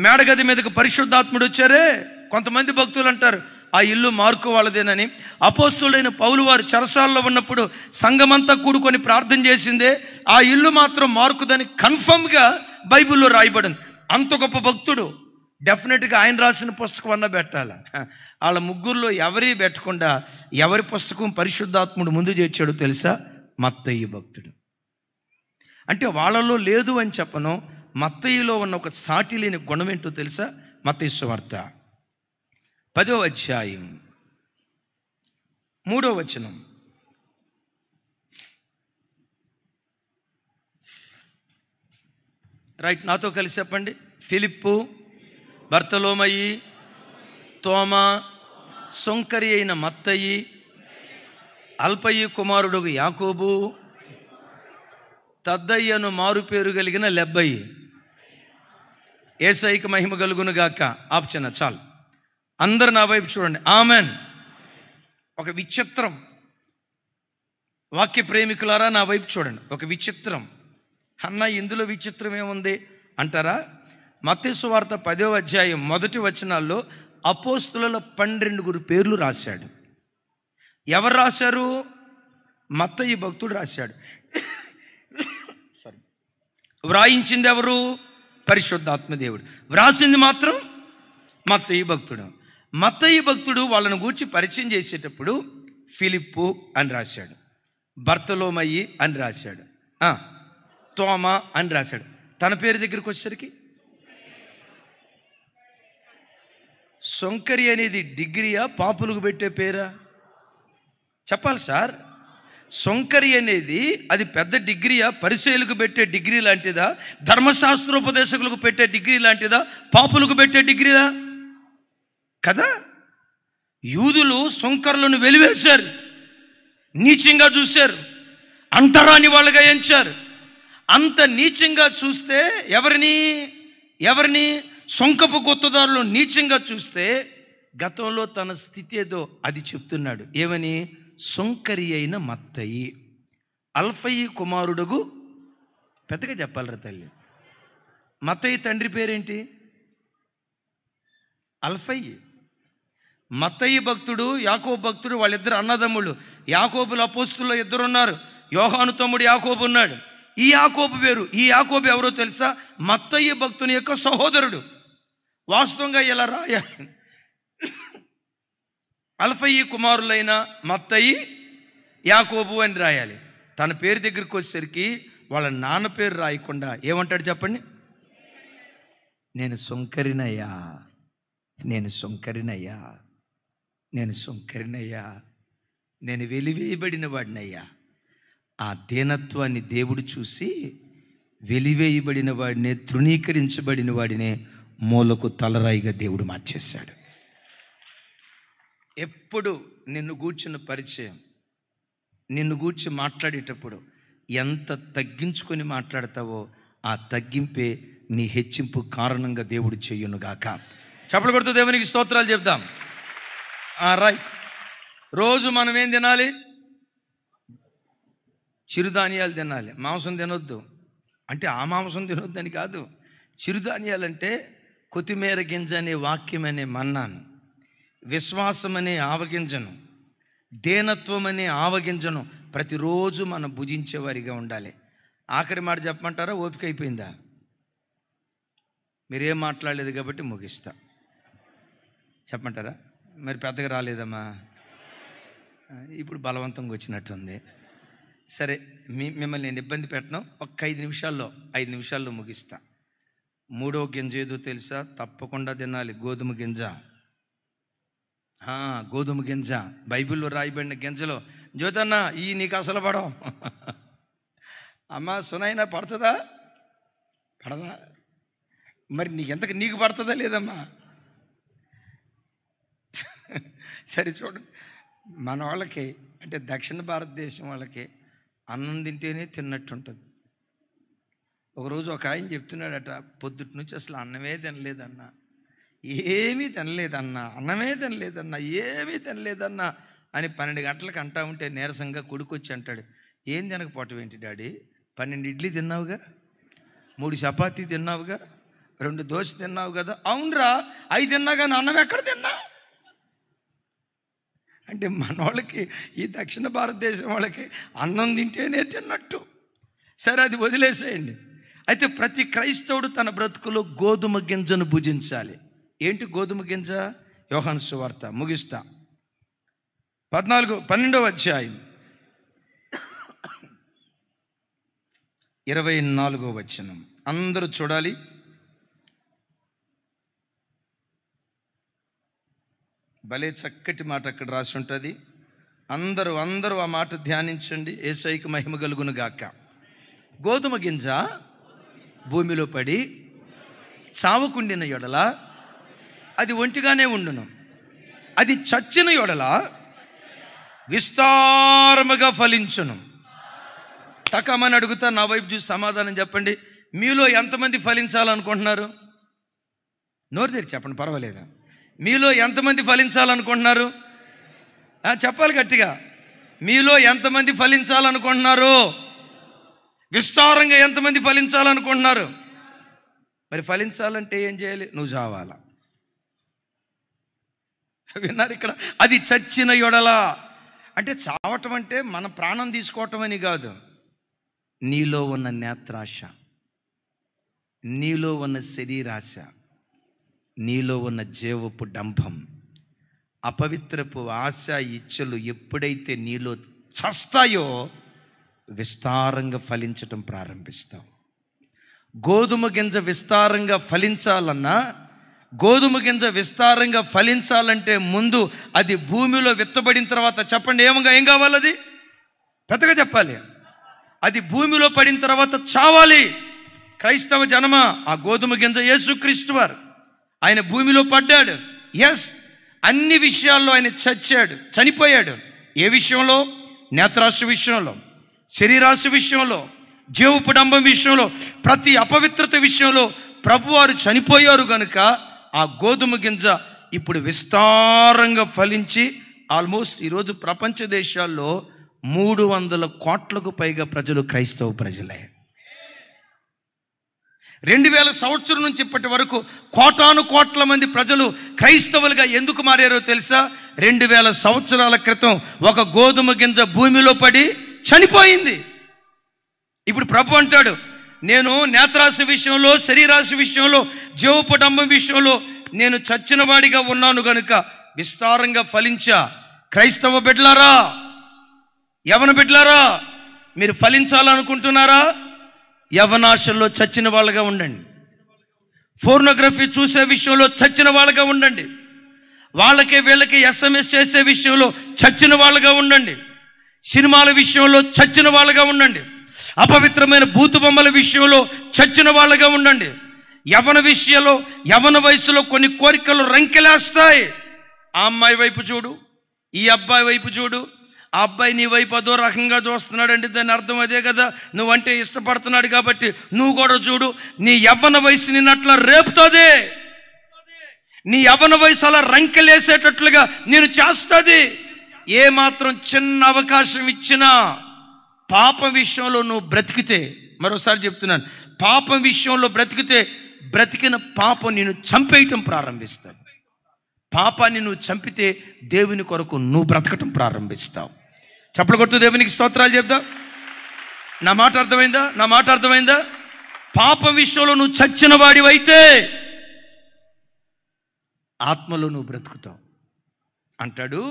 మేడగది మీదకు పరిశుద్ధాత్ముడు వచ్చారే. కొంతమంది భక్తులు అంటారు ఆ ఇల్లు మార్కు వాళ్ళదేనని. అపోస్తలుడైన పౌలు వారు చెరసాలలో ఉన్నప్పుడు సంఘమంతా కూడుకొని ప్రార్థన చేసిందే ఆ ఇల్లు మాత్రం మార్కుదని కన్ఫర్మ్గా బైబిల్లో రాయబడింది. అంత గొప్ప భక్తుడు. డెఫినెట్గా ఆయన రాసిన పుస్తకం అన్నా పెట్టాలి. వాళ్ళ ముగ్గురులో ఎవరి పెట్టకుండా ఎవరి పుస్తకం పరిశుద్ధాత్ముడు ముందు చేర్చాడు తెలుసా? మత్తయి భక్తుడు. అంటే వాళ్ళలో లేదు అని చెప్పను, మత్తయిలో ఉన్న ఒక సాటి లేని గుణం ఏంటో తెలుసా? మత్తయి సువార్త 10వ అధ్యాయం 3వ వచనం. రైట్, నాతో కలిసి చెప్పండి. ఫిలిప్పు, బర్తలోమయి, తోమా, సొంకరి అయిన మత్తయి, అల్పయి కుమారుడు యాకోబు, తద్దయ్యను మారుపేరు కలిగిన లెబ్బయి. యేసయ్యకి మహిమ కలుగును గాక. ఆప్షన్ చాలు. అందరు నా వైపు చూడండి. ఆమెన్. ఒక విచిత్రం, వాక్య ప్రేమికులారా నా వైపు చూడండి. ఒక విచిత్రం. అన్న ఇందులో విచిత్రం ఏముంది అంటారా? మత్తయి సువార్త 10వ అధ్యాయం మొదటి వచనాల్లో అపోస్తుల 12 పేర్లు రాశాడు. ఎవరు రాశారు? మత్తయి భక్తుడు రాశాడు. వ్రాయించింది ఎవరు? పరిశుద్ధాత్మ దేవుడు. వ్రాసింది మాత్రం మత్తయి భక్తుడు. మత్తయి భక్తుడు వాళ్ళను గూర్చి పరిచయం చేసేటప్పుడు ఫిలిప్పు అని రాశాడు, బర్తలోమయి అని రాశాడు, తోమా అని రాశాడు. తన పేరు దగ్గరికి వచ్చేసరికి సొంకరి అనేది డిగ్రీయా, పాపులకు పెట్టే పేరా? చెప్పాలి సార్. సొంకరి అనేది అది పెద్ద డిగ్రీయా, పరిచయులకు పెట్టే డిగ్రీ లాంటిదా, ధర్మశాస్త్రోపదేశకులకు పెట్టే డిగ్రీ లాంటిదా, పాపులకు పెట్టే డిగ్రీలా? కదా. యూదులు సొంకరులను వెలివేశారు, నీచంగా చూశారు, అంటరాని వాళ్ళుగా ఎంచారు. అంత నీచంగా చూస్తే ఎవరిని సొంకపు కొత్తదారులు నీచంగా చూస్తే గతంలో తన స్థితి ఏదో అది చెప్తున్నాడు. ఏమని? సొంకరి అయిన మత్తయి, అల్ఫయి కుమారుడుగు. పెద్దగా చెప్పాలరా తల్లి. మత్తయి తండ్రి పేరేంటి? అల్ఫయి. మత్తయి భక్తుడు, యాకోబు భక్తుడు, వాళ్ళిద్దరు అన్నదమ్ముళ్ళు. యాకోబుల అపోస్తుల్లో 2 ఉన్నారు. యోహాను తమ్ముడు యాకోబు ఉన్నాడు. ఈ యాకోబు వేరు. ఈ యాకోబు ఎవరో తెలుసా? మత్తయి భక్తుని యొక్క సహోదరుడు. వాస్తవంగా ఇలా రాయాలి, అల్ఫయి కుమారులైన మత్తయి, యాకోబు అని రాయాలి. తన పేరు దగ్గరికి వచ్చేసరికి వాళ్ళ నాన్న పేరు రాయకుండా ఏమంటాడు చెప్పండి? నేను సొంకరినయ్యా, నేను సొంకరినయ్యా, నేను సొంకరినయ్యా, నేను వెలివేయబడిన వాడినయ్యా. ఆ దీనత్వాన్ని దేవుడు చూసి వెలివేయబడిన వాడినే, తృణీకరించబడిన వాడినే మూలకు తలరాయిగా దేవుడు మార్చేశాడు. ఎప్పుడు నిన్ను గూర్చిన పరిచయం, నిన్ను గూర్చి మాట్లాడేటప్పుడు ఎంత తగ్గించుకొని మాట్లాడతావో ఆ తగ్గింపే నీ హెచ్చింపు కారణంగా దేవుడు చెయ్యునుగాక. చప్పలు కొడుతూ దేవునికి స్తోత్రాలు చెప్దాం. రైట్. రోజు మనం ఏం తినాలి? చిరుధాన్యాలు తినాలి. మాంసం తినొద్దు అంటే ఆ మాంసం తినొద్దని కాదు. చిరుధాన్యాలు అంటే కొత్తిమీర గింజ అనే వాక్యం అనే మన్నాను, విశ్వాసం అనే ఆవగింజను, దేనత్వం అనే ఆవగింజను ప్రతిరోజు మనం భుజించేవారిగా ఉండాలి. ఆఖరి మాట చెప్పమంటారా? ఓపిక అయిపోయిందా? మీరేం మాట్లాడలేదు కాబట్టి ముగిస్తా. చెప్పమంటారా? మరి పెద్దగా రాలేదమ్మా, ఇప్పుడు బలవంతంగా వచ్చినట్టుంది. సరే, మిమ్మల్ని నేను ఇబ్బంది పెట్టను. ఒక 5 నిమిషాల్లో ముగిస్తా. 3వ గింజ ఏదో తెలుసా? తప్పకుండా తినాలి. గోధుమ గింజ. గోధుమ గింజ బైబిల్లో రాయబడిన గింజలో. జ్యోతన్న ఈ నీకు అసలు పడవు. అమ్మా సునైనా పడుతుందా? పడదా? మరి నీకు పడుతుందా లేదమ్మా? సరే చూడండి, మన వాళ్ళకి అంటే దక్షిణ భారతదేశం వాళ్ళకి అన్నం తింటేనే తిన్నట్టుంటుంది. ఒకరోజు ఒక ఆయన చెప్తున్నాడట, పొద్దుటి నుంచి అసలు అన్నమే తినలేదన్నా, ఏమీ తినలేదన్నా, అన్నమే తినలేదన్నా, ఏమీ తినలేదన్నా అని 12 గంటలకు అంటా ఉంటే నీరసంగా కొడుకొచ్చి అంటాడు, ఏం తినకపోవటం ఏంటి డాడీ? 12 ఇడ్లీ తిన్నావుగా, 3 చపాతీ తిన్నావుగా, 2 దోశ తిన్నావు కదా. అవునరా, 5 తిన్నా కానీ అన్నం ఎక్కడ తిన్నా? అంటే మన వాళ్ళకి, ఈ దక్షిణ భారతదేశం వాళ్ళకి అన్నం తింటేనే తిన్నట్టు. సరే, అది వదిలేసేయండి. అయితే ప్రతి క్రైస్తవుడు తన బ్రతుకులో గోధుమ గింజను భుజించాలి. ఏంటి గోధుమ గింజ? యోహాను సువార్త ముగిస్తా. 12వ అధ్యాయం 24వ వచనం అందరూ చూడాలి. భలే చక్కటి మాట అక్కడ రాసి ఉంటుంది. అందరూ ఆ మాట ధ్యానించండి. యేసయ్యకు మహిమ కలుగును గాక. గోధుమ గింజ భూమిలో పడి చావకుండిన యొడల అది ఒంటిగానే ఉండును, అది చచ్చిన యొడల విస్తారముగా ఫలించును. టకమని అడుగుతా, నా వైపు చూసి సమాధానం చెప్పండి. మీలో ఎంతమంది ఫలించాలనుకుంటున్నారు? నోరు తెరిచి చెప్పండి, పర్వాలేదా? మీలో ఎంతమంది ఫలించాలనుకుంటున్నారు? చెప్పాలి గట్టిగా. మీలో ఎంతమంది ఫలించాలనుకుంటున్నారు? విస్తారంగా ఎంతమంది ఫలించాలనుకుంటున్నారు? మరి ఫలించాలంటే ఏం చేయాలి? నువ్వు చావాలా. విన్నారు ఇక్కడ? అది చచ్చిన యొడల అంటే చావటం అంటే మన ప్రాణం తీసుకోవటం అని కాదు. నీలో ఉన్న నేత్రాశ, నీలో ఉన్న శరీరాశ, నీలో ఉన్న జీవపు డంభం, అపవిత్రపు ఆశ, ఇచ్చలు ఎప్పుడైతే నీలో చస్తాయో విస్తారంగా ఫలించటం ప్రారంభిస్తావు. గోధుమ గింజ విస్తారంగా ఫలించాలన్నా, గోధుమ గింజ విస్తారంగా ఫలించాలంటే ముందు అది భూమిలో విత్తబడిన తర్వాత చెప్పండి ఏం కావాలి? అది పెద్దగా చెప్పాలి. అది భూమిలో పడిన తర్వాత చావాలి. క్రైస్తవ జనమ, ఆ గోధుమ గింజ యేసుక్రీస్తు వారు. ఆయన భూమిలో పడ్డాడు. ఎస్, అన్ని విషయాల్లో ఆయన చనిపోయాడు. ఏ విషయంలో? నేత్రాశ విషయంలో, శరీరాశ విషయంలో, జీవపు డంబం విషయంలో, ప్రతి అపవిత్రత విషయంలో ప్రభువారు చనిపోయారు కనుక ఆ గోధుమ గింజ ఇప్పుడు విస్తారంగా ఫలించి ఆల్మోస్ట్ ఈరోజు ప్రపంచ దేశాల్లో 300 కోట్లకు పైగా ప్రజలు క్రైస్తవ ప్రజలే. 2000 సంవత్సరం నుంచి ఇప్పటి వరకు కోటాను కోట్ల మంది ప్రజలు క్రైస్తవులుగా ఎందుకు మారారో తెలుసా? 2000 సంవత్సరాల క్రితం ఒక గోధుమ గింజ భూమిలో పడి చనిపోయింది. ఇప్పుడు ప్రభు అంటాడు, నేను నేత్రాశ విషయంలో, శరీరాశ విషయంలో, జీవపడంబం విషయంలో నేను చచ్చిన వాడిగా ఉన్నాను గనుక విస్తారంగా ఫలించా. క్రైస్తవ బిడ్డలారా, యవన బిడ్డలారా, మీరు ఫలించాలనుకుంటున్నారా? యవనాశల్లో చచ్చిన వాళ్ళగా ఉండండి. ఫోర్నోగ్రఫీ చూసే విషయంలో చచ్చిన వాళ్ళగా ఉండండి. వాళ్ళకే వీళ్ళకి SMS చేసే విషయంలో చచ్చిన వాళ్ళగా ఉండండి. సినిమాల విషయంలో చచ్చిన వాళ్ళగా ఉండండి. అపవిత్రమైన బూతు బొమ్మల విషయంలో చచ్చిన వాళ్ళగా ఉండండి. యవన విషయంలో, యవన వయసులో కొన్ని కోరికలు రంకెలేస్తాయి. ఆ అమ్మాయి వైపు చూడు, ఈ అబ్బాయి వైపు చూడు. ఆ అబ్బాయి నీ వైపు అదో రకంగా చూస్తున్నాడు అంటే దాని అర్థం అదే కదా, నువ్వంటే ఇష్టపడుతున్నాడు కాబట్టి నువ్వు కూడా చూడు. నీ యవ్వన వయసు నిన్నట్లా రేపుతుంది. నీ యవ్వన వయసు అలా రంకెలేసేటట్లుగా నేను చేస్తుంది. ఏ మాత్రం చిన్న అవకాశం ఇచ్చినా పాప విషయంలో నువ్వు బ్రతికితే, మరోసారి చెప్తున్నాను, పాపం విషయంలో బ్రతికితే బ్రతికిన పాపం నిన్ను చంపేయటం ప్రారంభిస్తావు. పాపాన్ని నువ్వు చంపితే దేవుని కొరకు నువ్వు బ్రతకటం ప్రారంభిస్తావు. చప్పలు కొడుతూ దేవునికి స్తోత్రాలు చెప్దాం. నా మాట అర్థమైందా? పాపం విషయంలో నువ్వు చచ్చిన వాడివైతే ఆత్మలో నువ్వు బ్రతుకుతావు అంటాడు.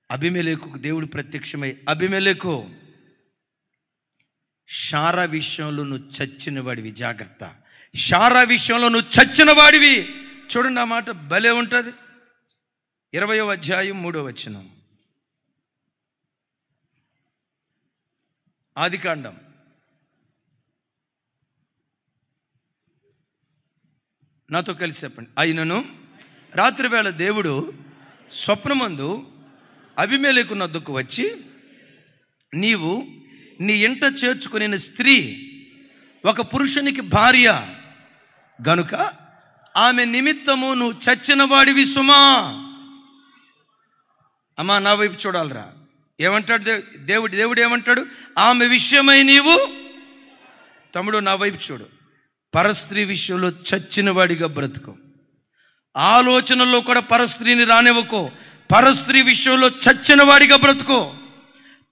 అబీమెలెకుకు దేవుడు ప్రత్యక్షమై, అబీమెలెకు, శారా విషయంలో నువ్వు చచ్చిన వాడివి, జాగ్రత్త. శారా విషయంలో నువ్వు చచ్చిన వాడివి. చూడండి, ఆ మాట భలే ఉంటుంది. 20వ అధ్యాయం 3వ వచనం, ఆదికాండం. నాతో కలిసి చెప్పండి. అయినను రాత్రివేళ దేవుడు స్వప్నమందు అబీమెలెకు నొద్దకు వచ్చి, నీవు నీ ఇంట చేర్చుకునే స్త్రీ ఒక పురుషునికి భార్య గనుక ఆమె నిమిత్తము నువ్వు చచ్చిన వాడివి సుమా. అమ్మా, నా వైపు చూడాలరా. ఏమంటాడు దేవుడు ఏమంటాడు? ఆమె విషయమై నీవు, తమ్ముడు నా వైపు చూడు, పరస్త్రీ విషయంలో చచ్చిన వాడిగా బ్రతుకు. ఆలోచనలో కూడా పరస్త్రీని రానివ్వకో. పరస్త్రీ విషయంలో చచ్చిన వాడిగా బ్రతుకో.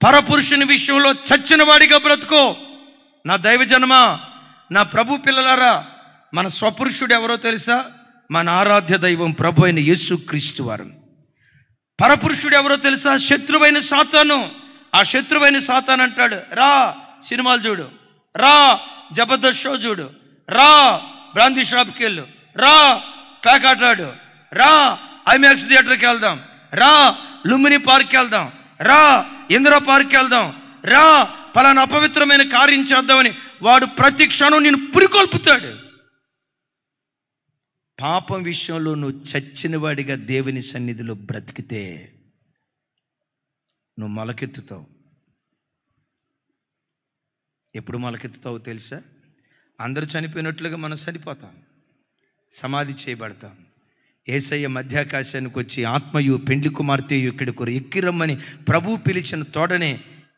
పరపురుషుని విషయంలో చచ్చిన వాడిగా బ్రతుకో. నా దైవజనమా, నా ప్రభు పిల్లలారా, మన స్వపురుషుడు ఎవరో తెలుసా? మన ఆరాధ్య దైవం ప్రభు అయిన యేసుక్రీస్తు వారు. పరపురుషుడు ఎవరో తెలుసా? శత్రువైన సాతాను. ఆ శత్రువైన సాతాను అంటాడు, రా సినిమాలు చూడు, రా జబర్దస్త్ షో చూడు, రా బ్రాందీ షాప్కి వెళ్ళు, రా ప్యాకాట్లాడు, రా ఐమాక్స్ థియేటర్కి వెళ్దాం, రా లుంబిని పార్క్కి వెళ్దాం, రా ఇందిరా పార్క్కి వెళ్దాం, రా పలానా అపవిత్రమైన కార్యం చేద్దామని వాడు ప్రతి క్షణం నేను పురికొల్పుతాడు. పాపం విషయంలో నువ్వు చచ్చిన వాడిగా దేవుని సన్నిధిలో బ్రతికితే నువ్వు మొలకెత్తుతావు. ఎప్పుడు మొలకెత్తుతావో తెలుసా? అందరూ చనిపోయినట్లుగా మనం చనిపోతాం, సమాధి చేయబడతాం. యేసయ్య మధ్యాకాశానికి వచ్చి ఆత్మయు పెండ్లి కుమార్తెయు ఇక్కడి కొర ఎక్కిరమ్మని ప్రభువు పిలిచిన తోడనే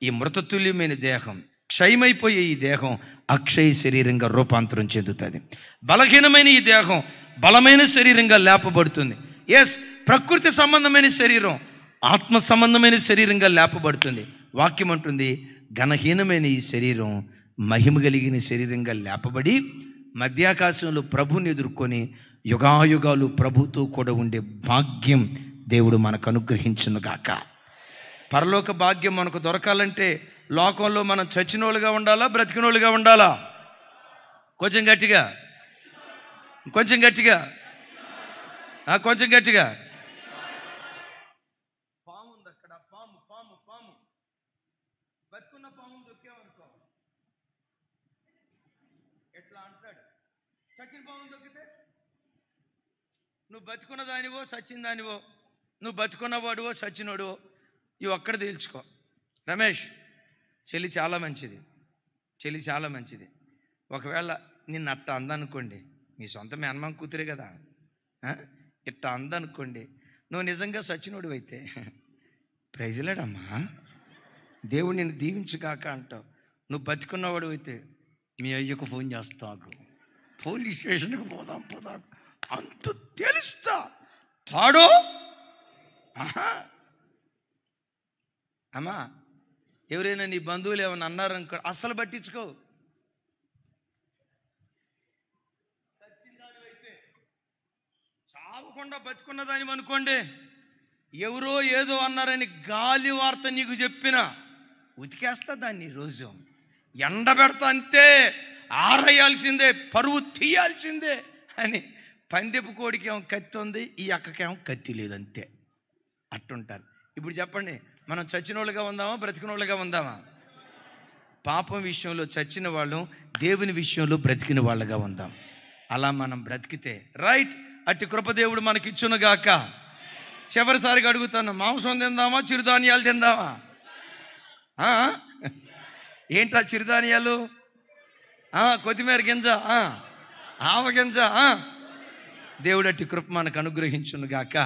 ఈ మృతతుల్యమైన దేహం, క్షయమైపోయే ఈ దేహం అక్షయ శరీరంగా రూపాంతరం చెందుతుంది. బలహీనమైన ఈ దేహం బలమైన శరీరంగా లేపబడుతుంది. ప్రకృతి సంబంధమైన శరీరం ఆత్మ సంబంధమైన శరీరంగా లేపబడుతుంది. వాక్యం అంటుంది, ఘనహీనమైన ఈ శరీరం మహిమ కలిగిన శరీరంగా లేపబడి మధ్యాకాశంలో ప్రభుని ఎదుర్కొని యుగాయుగాలు ప్రభుతో కూడా ఉండే భాగ్యం దేవుడు మనకు అనుగ్రహించును గాక. పరలోక భాగ్యం మనకు దొరకాలంటే లోకంలో మనం చచ్చినోళ్ళుగా ఉండాలా, బ్రతికినోళ్ళుగా ఉండాలా? కొంచెం గట్టిగా, కొంచెం గట్టిగా, కొంచెం గట్టిగా. పాము ఉంది అక్కడ, పాము పాము పాము బతుకున్న పాము దొక్కామనుకో ఎట్లా అంటాడు? చచ్చిన పాము దొక్కితే నువ్వు బతుకున్న దానివో సచ్చిన దానివో, నువ్వు బతుకున్నవాడువో సచ్చినోడువో ఇవి ఒక్కడ తేల్చుకో. రమేష్, చెల్లి చాలా మంచిది, చెల్లి చాలా మంచిది. ఒకవేళ నిన్ను అట్ట అందనుకోండి, నీ సొంత మేనమామ కూతురే కదా, ఇట్ట అందనుకోండి, నువ్వు నిజంగా సచ్చినోడు అయితే ప్రైజ్లాడమ్మా దేవుడు నిన్ను దీవించుగాక అంటావు. నువ్వు బతికున్నవాడు అయితే మీ అయ్యకు ఫోన్ చేస్తాకు, పోలీస్ స్టేషన్కి పోదాం పోదాం అంత తెలుస్తా తాడో. అమ్మా, ఎవరైనా నీ బంధువులు ఏమైనా అన్నారనుకో అస్సలు పట్టించుకో. సచ్చిందానివైతే చావకుండా బతుకున్నదాని అనుకోండి, ఎవరో ఏదో అన్నారని గాలి వార్త నీకు చెప్పినా ఉతికేస్తా దాన్ని, రోజు ఎండబెడతా, అంతే ఆరేయాల్సిందే, పరువు తీయాల్సిందే అని. పందెపు కోడికి ఏమో కత్తి ఉంది, ఈ అక్కకేమో కత్తి లేదంతే, అట్టుంటారు. ఇప్పుడు చెప్పండి, మనం చచ్చినోళ్ళుగా ఉందామా, బ్రతికినోళ్ళుగా ఉందామా? పాపం విషయంలో చచ్చిన వాళ్ళం, దేవుని విషయంలో బ్రతికిన వాళ్ళగా ఉందాం. అలా మనం బ్రతికితే రైట్, అట్టి కృపదేవుడు మనకిచ్చునుగాక. చివరిసారిగా అడుగుతాను, మాంసం తిందామా, చిరుధాన్యాలు తిందామా? ఏంట్రా చిరుధాన్యాలు? కొత్తిమీర గింజ, ఆవ గింజ. దేవుడు అట్టి కృప మనకు అనుగ్రహించునుగాక.